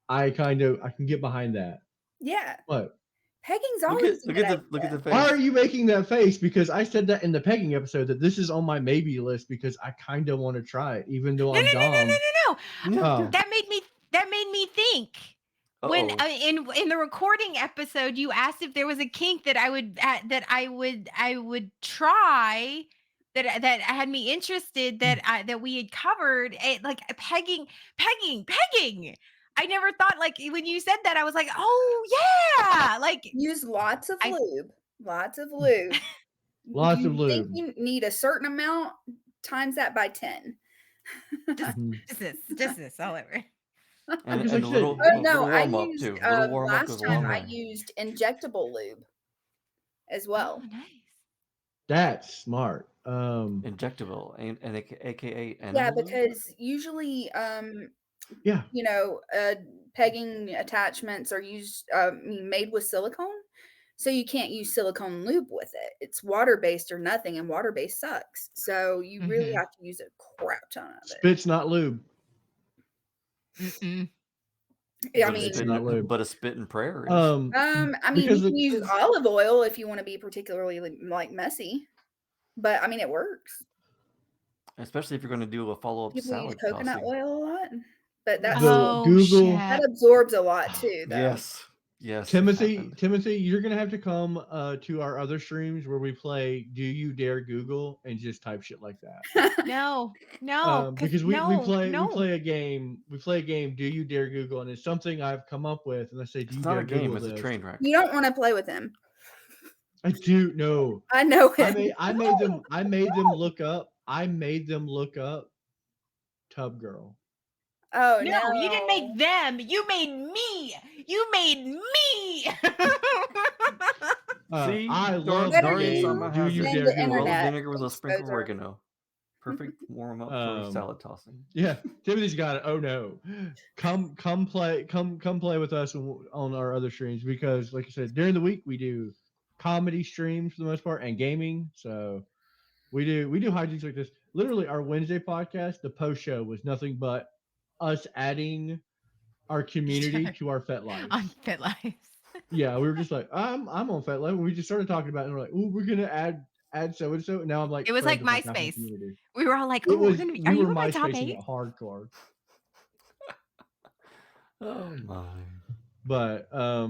I can get behind that. Yeah. What? Pegging's Look always at a good look at the idea. face. Why are you making that face? Because I said that in the pegging episode that this is on my maybe list because I kind of want to try it, even though I'm Dom. No. Oh. That made me think. When Uh-oh. in the recording episode, you asked if there was a kink that I would try that had me interested that we had covered, like pegging. I never thought, like, when you said that, I was like, oh yeah, like Use lots of I- lube. Lots of lube. Lots you of think lube. you need a certain amount, times that by 10. just this all over. And Because a like I said- little No, I warm up used too. A little warm up last goes a time long I way. used injectable lube as well. Oh, nice. That's smart. Injectable and AKA Yeah, animal lube? because usually Yeah. you know, pegging attachments are used made with silicone. So you can't use silicone lube with it. It's water-based or nothing, and water-based sucks. So you really Mhm. have to use a crap ton of it. Spit's not lube. Mm-mm. Yeah, I But a mean, Spit not lube. but a spit and prayer is. I mean, because you can the- use olive oil if you want to be particularly like messy, but I mean, it works. Especially if you're going to do a follow-up People use salad coconut tossing. oil a lot, but that's Google- that absorbs a lot too, though. Yes. it Timothy, happened. you're gonna have to come to our other streams where we play Do You Dare Google and just type shit like that. No, 'cause Because we no. play a game. We play a game. Do You Dare Google, and it's something I've come up with. And I say, Do It's you not dare a game, Google it's a this? train wreck. You don't want to play with him. I do know. I know I him. made them look up. I made them look up Tub Girl. Oh No, you didn't no. make them. You made me. You made me. See, I Dorian love Better the Dorian game. somehow Do has You it. Dare the Google? Bottle of internet vinegar with a sprinkle of exposure. oregano. Perfect warm up for salad tossing. Yeah, Timothy's got it. Oh no, come play with us on our other streams because, like I said, during the week we do comedy streams for the most part and gaming. So we do hijinks like this. Literally, our Wednesday podcast, the post show was nothing but us adding our community to our Fet Life. On Fit Life. Yeah, we were just like, I'm on Fet Life, and we just started talking about it, and we're like, oh, we're gonna add so and so. And now I'm like, It was friends like with half my MySpace. community. We were all like, It "Oh, we're was gonna be. we Are you were in my top MySpacing 8?" it hardcore. Oh my. But I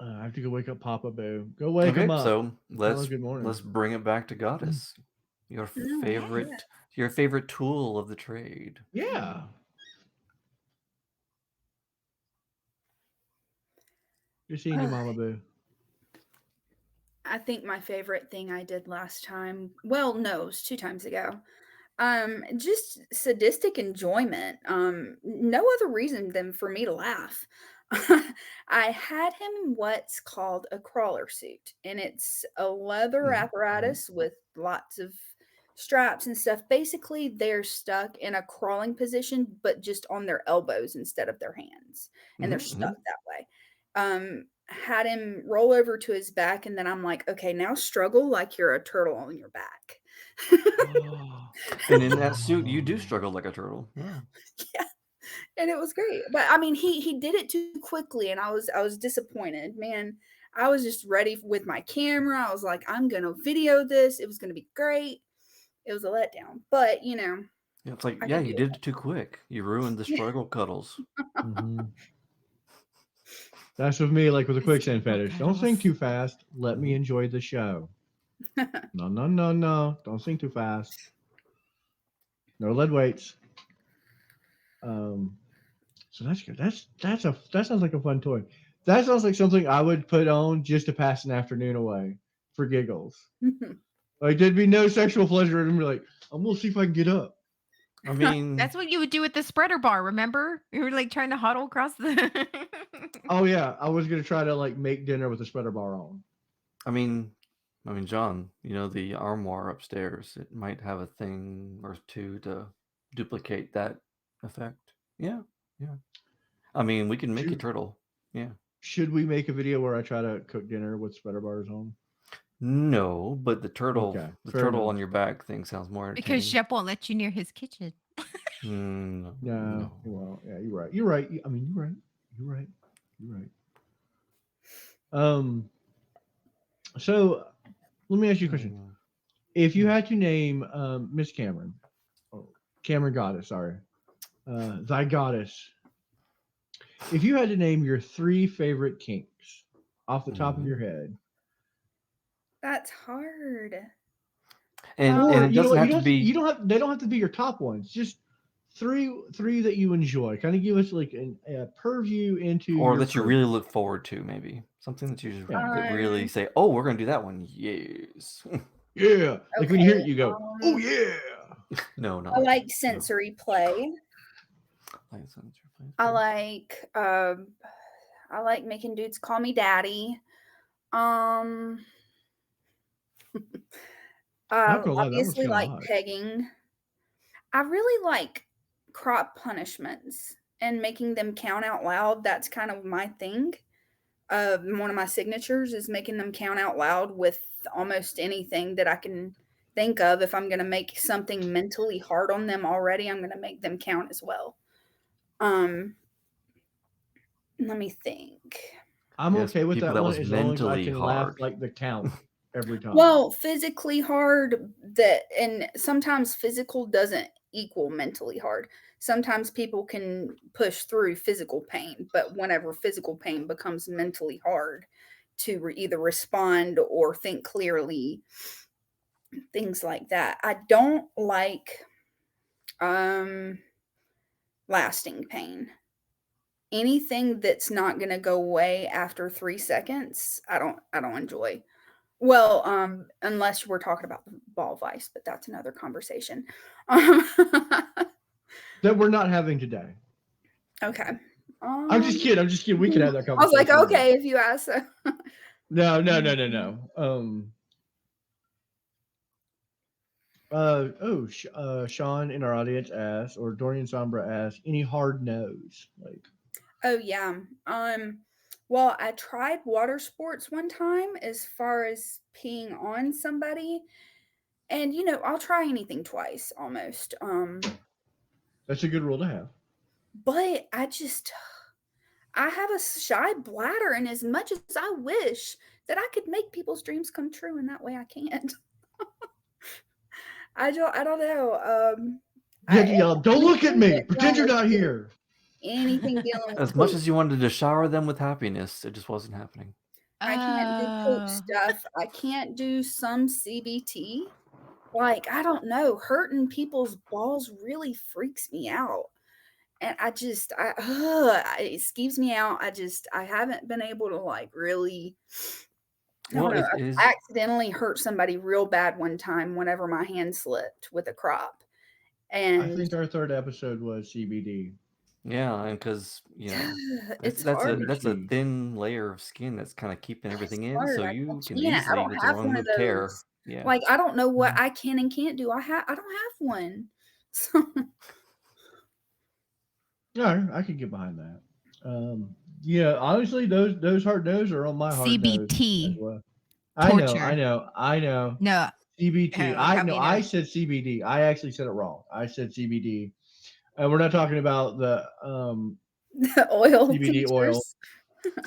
have to go wake up Papa Boo. Go wake him up. So let's good morning. let's bring it back to Goddess. Your favorite tool of the trade. Yeah. You're seeing your Mama Boo. I think my favorite thing I did last time, well, no, it was 2 times ago. Just sadistic enjoyment. No other reason than for me to laugh. I had him in what's called a crawler suit, and it's a leather Mhm. apparatus with lots of straps and stuff. Basically, they're stuck in a crawling position, but just on their elbows instead of their hands, and they're Mhm. stuck that way. Had him roll over to his back, and then I'm like, okay, now struggle like you're a turtle on your back. And in that suit, you do struggle like a turtle. Yeah. Yeah, and it was great. But I mean, he did it too quickly, and I was disappointed. Man, I was just ready with my camera. I was like, I'm gonna video this. It was gonna be great. It was a letdown, but Yeah, it's like, I yeah, could you do did it too quick. You ruined the it. struggle cuddles. Mhm. That's with me, like with a The quicksand struggle fetish. Don't sing cuddles. too fast. Let me Mhm. enjoy the show. No, no, no, no. Don't sing too fast. No lead weights. Um, so that's good. That sounds like a fun toy. That sounds like something I would put on just to pass an afternoon away for giggles. Like there'd be no sexual pleasure in me. Like I'm gonna see if I can get up. I mean, That's what you would do with the spreader bar, remember? You were like trying to huddle across the Oh yeah, I was gonna try to like make dinner with a spreader bar on. I mean, John, the armoire upstairs, it might have a thing or two to duplicate that effect. Yeah, yeah. I mean, we can make a Should, turtle. Yeah. should we make a video where I try to cook dinner with spreader bars on? No, but the Okay, fair turtle enough. on your back thing sounds more because entertaining. Shep won't let you near his kitchen. No, No, no. well, yeah, you're right. You're right. I mean, you're right. You're right. You're right. Um, so let me ask you a question. Mm, If you mm. had to name Miss Cameron, oh, Cameron Goddess, sorry, thy goddess. If you had to name your 3 favorite kinks off the top of your Mhm. head, That's hard. And or it you know doesn't what, have to be, they don't have to be your top ones. Just three that you enjoy. Kind of give us like a purview into or your that you really purview. look forward to, maybe something that you just Yeah, really Um, say, "Oh, we're gonna do that one." Yes. yeah. Like when you hear okay. it, you go, "Oh yeah." No, not I like that. like No. sensory play. Like sounds your I place. like I like making dudes call me daddy. Um Not gonna lie, that one's obviously kind of like hot. pegging. I really like crop punishments and making them count out loud. That's kind of my thing. One of my signatures is making them count out loud with almost anything that I can think of. If I'm going to make something mentally hard on them already, I'm going to make them count as well. Um, let me think. I'm Yes, okay with people that that one was as long as I mentally can laugh hard. like the count every time. Well, physically hard that and sometimes physical doesn't equal mentally hard. Sometimes people can push through physical pain, but whenever physical pain becomes mentally hard to either respond or think clearly, things like that. I don't like um lasting pain. Anything that's not going to go away after 3 seconds, I don't enjoy. Well, unless we're talking about the ball vice, but that's another conversation. Um, That we're not having today. okay. I'm just kidding. I'm just kidding. We could have that I was like, conversation later. okay, if you ask so. No, no, no, no, no. Sean in our audience asked, or Dorian Sombra asked, any hard no's? Like, Oh yeah. Well, I tried water sports one time as far as peeing on somebody, and I'll try anything twice almost. that's a good rule to have. But I have a shy bladder, and as much as I wish that I could make people's dreams come true, and that way I can't. I don't know. You have to yell, don't look at Anything me. that Pretend dealing you're with not poop, here. anything dealing with As much poop. as you wanted to shower them with happiness, it just wasn't happening. I can't do poop Oh. stuff. I can't do some CBT. Like, I don't know, hurting people's balls really freaks me out. And it skeeves me out. I haven't been able to like really I don't Well, know. it is. I accidentally hurt somebody real bad one time whenever my hand slipped with a crop. I And think our third episode was CBD. Yeah, and because it's that's hard. a Key. thin layer of skin that's kind of keeping everything in, Hard. so I you can can't. I easily don't get the have wrong one of move tear. those. Yeah. Like I don't know what Mhm. I can and can't do. I don't have one. So Yeah, I could get behind that. Yeah, honestly, those hard nose are on my hard nose as CBT well. torture. I know. No, CBT. I Calvino. said CBD. I actually said it wrong. I said CBD. And we're not talking about the the oil CBD oil. tinctures.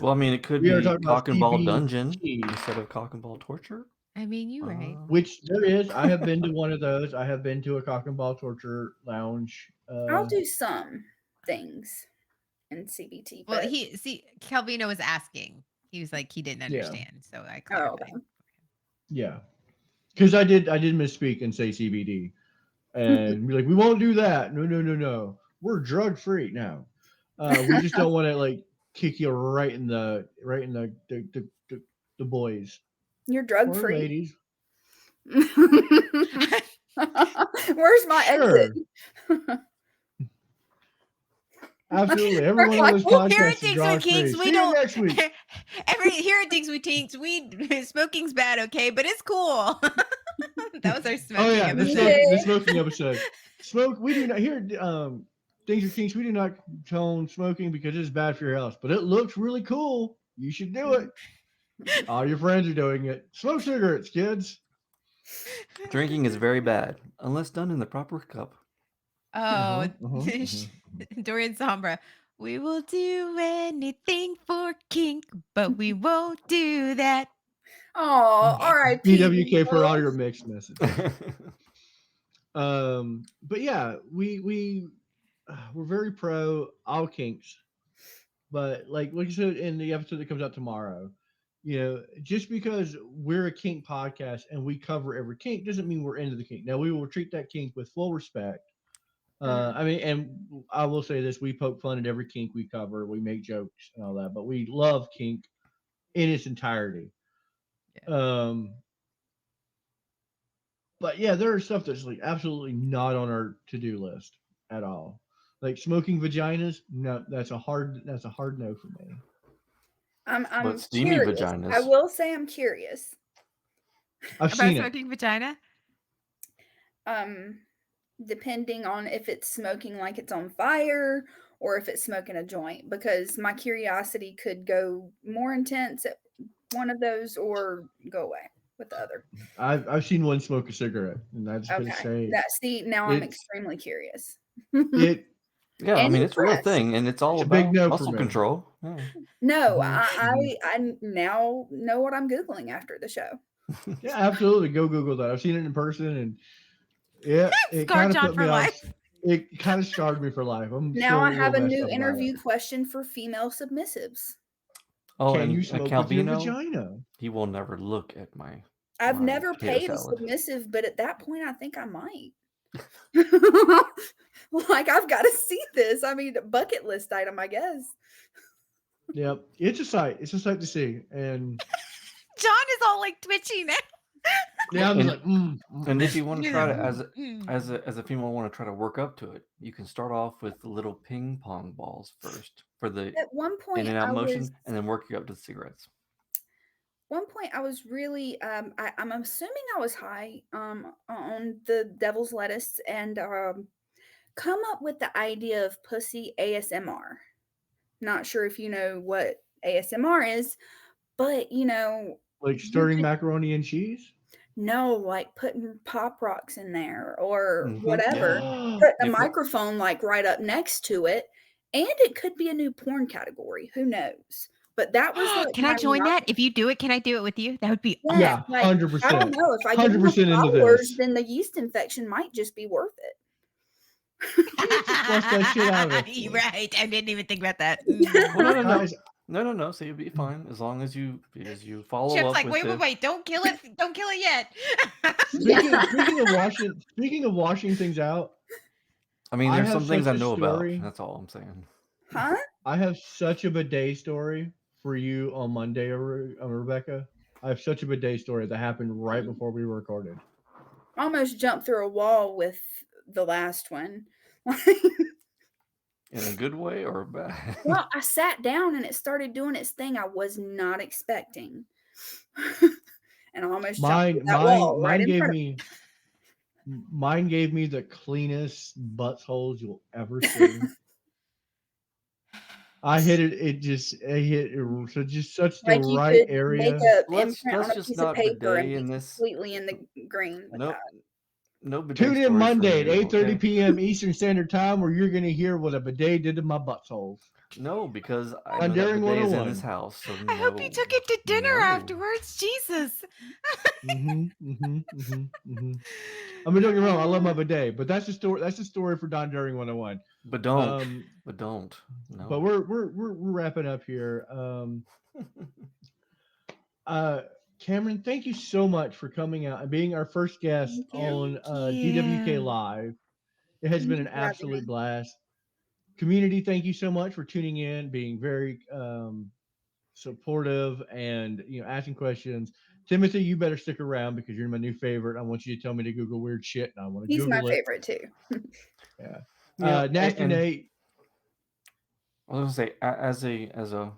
Well, I mean, it could We are be talking about cock and ball dungeon CBT, instead of cock and ball torture. I mean, you right. which there is. I have been to one of those. I have been to a cock and ball torture lounge. I'll do some things in CBT, Well, but Calvino was asking. He was like, he didn't Yeah. understand, so I oh, clarified. Yeah, because I did misspeak and say CBD, and be like, we won't do that. No. We're drug free now. We just don't want to like kick you right in the the boys you're drug or free. ladies. Where's my exit? Sure. Absolutely. Everyone Like, on this Here at podcast is Dinks drug with free. Kinks, See we you don't. next week. Here at Dinks with Tinks, smoking's bad, okay, but it's cool. That was our smoking Oh yeah, episode. the smoking episode. Smoke. We do not here. Things with Kinks. We do not condone smoking because it's bad for your health, but it looks really cool. You should do it. All your friends are doing it. Smoke cigarettes, kids. Drinking is very bad unless done in the proper cup. Oh, Mhm. Dorian Sombra. We will do anything for Kink, but we won't do that. Oh, R.I.P. DWK for all your mixed messages. But yeah, we're very pro all kinks, but like you said in the episode that comes out tomorrow, just because we're a kink podcast and we cover every kink doesn't mean we're into the kink. Now we will treat that kink with full respect. I mean, and I will say this: we poke fun at every kink we cover, we make jokes and all that, but we love kink in its entirety. But yeah, there are stuff that's like absolutely not on our to-do list at all. Like smoking vaginas, no, that's a hard no for me. I'm But steamy curious. vaginas. I will say I'm curious. I've About seen it. smoking vagina? Depending on if it's smoking like it's on fire or if it's smoking a joint, because my curiosity could go more intense at one of those or go away with the other. I've seen one smoke a cigarette, and I just gonna say now I'm it's- extremely curious. it. Yeah, I And mean it's a real impressed. thing, and it's all It's a big about no for muscle me. control. Yeah. No, Mhm, I now know what I'm Googling after the show. Yeah, absolutely. Go Google that. I've seen it in person, and yeah, it Scar kind of John put for me off. life. It kind of scarred me for life. I'm Now still I a have a little messed new up about interview it. question for female submissives. Oh, Can and you smoke with your Calvino, vagina? he will never look at my. I've my never potato paid a salad. submissive, but at that point I think I might. Like I've got to see this. I mean, bucket list item, I guess. Yep, it's a sight. It's a sight to see, and John is all like twitchy now. yeah, I'm just like, And if you want to try to, Mm. as a female, want to try to work up to it, you can start off with the little ping pong balls first for the At one point, in and out motion, and then work you up to the cigarettes. One point I was really I'm assuming I was high on the devil's lettuce and come up with the idea of pussy ASMR. Not sure if you know what ASMR is, but like stirring macaroni and cheese. no, like putting pop rocks in there or Mhm, whatever. Yeah. Put the If- microphone like right up next to it, and it could be a new porn category. Who knows? But that was like Can I my join not- that? If you do it, can I do it with you? That would be Yeah, like, 100%. I don't know if I get 100% enough into followers, this. then the yeast infection might just be worth it. Just flush that shit out of it. You're right. I didn't even think about that. Well, Guys, no. So you'll be fine as long as you follow Chip's up like, with wait, don't kill it yet. speaking of washing things out, I mean, I there's have some things I such a know story. about. That's all I'm saying. Huh? I have such a bidet story for you on Monday, Rebecca. I have such a bidet story that happened right Mm. before we recorded. Almost jumped through a wall with the last one. In a good way or a bad? Well, I sat down and it started doing its thing I was not expecting. And I almost jumped through Mine, that mine, wall right mine in gave front of me, mine gave me the cleanest buttholes you'll ever see. I hit it. I hit it, so just such the like you right could make area. a let's imprint on a just piece of not paper and bidet be in this. completely in the green with No, that. no bidet Tune in stories from Monday at you. 8:30 Okay. p.m. Eastern Standard Time, where you're gonna hear what a bidet did to my buttholes. No, because I On know that Daring bidet is in this 101. house. So I hope you no, took it to dinner no. afterwards. Jesus. I mean, don't get me wrong. I love my bidet, but that's the story. That's the story for Don Daring 101. But don't. Um, But don't. but No. we're wrapping up here. Cameron, thank you so much for coming out and being our first guest Thank you. on Thank DWK you. Live. It has Thank been you an for having me. absolute blast. Community, thank you so much for tuning in, being very supportive, and asking questions. Timothy, you better stick around because you're my new favorite. I want you to tell me to Google weird shit, and I want to He's my Google it. favorite too. Yeah. Yeah, Nasty and Nate. I was gonna say, as a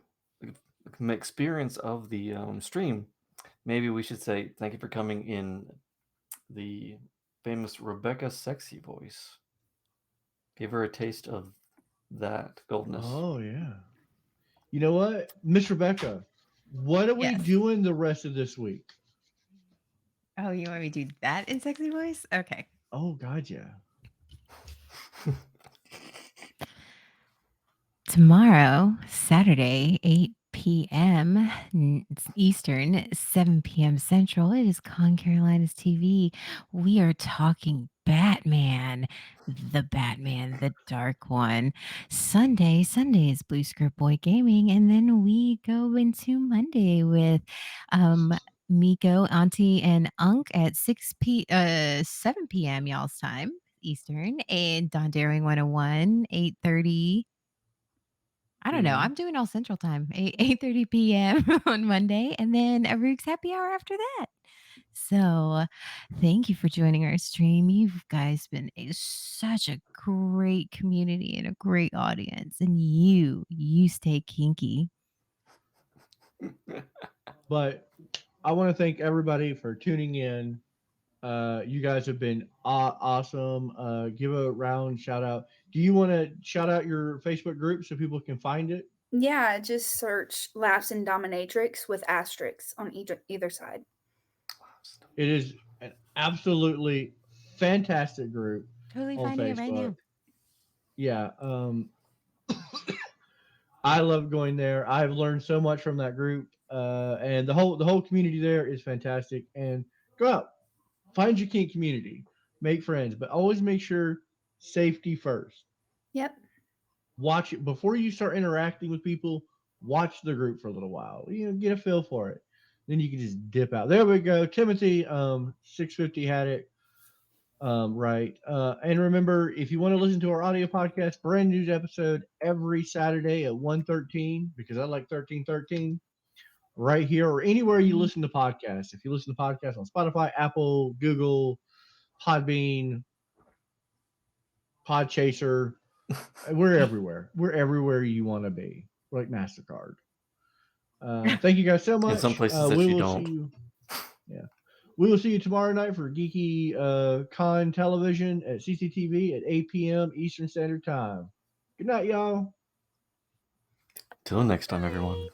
experience of the stream, maybe we should say thank you for coming in the famous Rebecca sexy voice. Give her a taste of that goldness. Oh yeah. You know what, Miss Rebecca? What are we Yes. doing the rest of this week? Oh, you want me to do that in sexy voice? Okay. Oh God, yeah. Tomorrow, Saturday, 8 p.m. Eastern, 7 p.m. Central, it is Con Carolina's TV. We are talking Batman, the dark one. Sunday is Blue Skirt Boy Gaming. And then we go into Monday with Miko, Auntie, and Unk at 7 p.m. y'all's time, Eastern. And Don Daring 101, 8:30. I don't know. Mhm. I'm doing all Central Time, 8:30 p.m. on Monday, and then a Rook's Happy Hour after that. So, thank you for joining our stream. You guys been such a great community and a great audience, and you stay kinky. But I want to thank everybody for tuning in. You guys have been awesome. Give a round shout out. Do you want to shout out your Facebook group so people can find it? Yeah, just search Laughs and Dominatrix with asterisks on either side. It is an absolutely fantastic group Totally on finding it right Facebook. now. Yeah, I love going there. I've learned so much from that group, and the whole community there is fantastic. And go out, find your kink community, make friends, but always make sure safety first. Yep. Watch it before you start interacting with people. Watch the group for a little while. Get a feel for it. Then you can just dip out. There we go. Timothy, 650 had it right. And remember, if you want to listen to our audio podcast, brand new episode every Saturday at 1:13, because I like 13:13, right here or anywhere you listen to podcasts. If you listen to podcasts on Spotify, Apple, Google, Podbean, Podchaser, we're everywhere. We're everywhere you want to be. We're like MasterCard. Thank you guys so In some much. places that We you will don't. see you. Yeah. We will see you tomorrow night for Geeky Con Television at CCTV at 8 p.m. Eastern Standard Time. Good night, y'all. Till next time, everyone.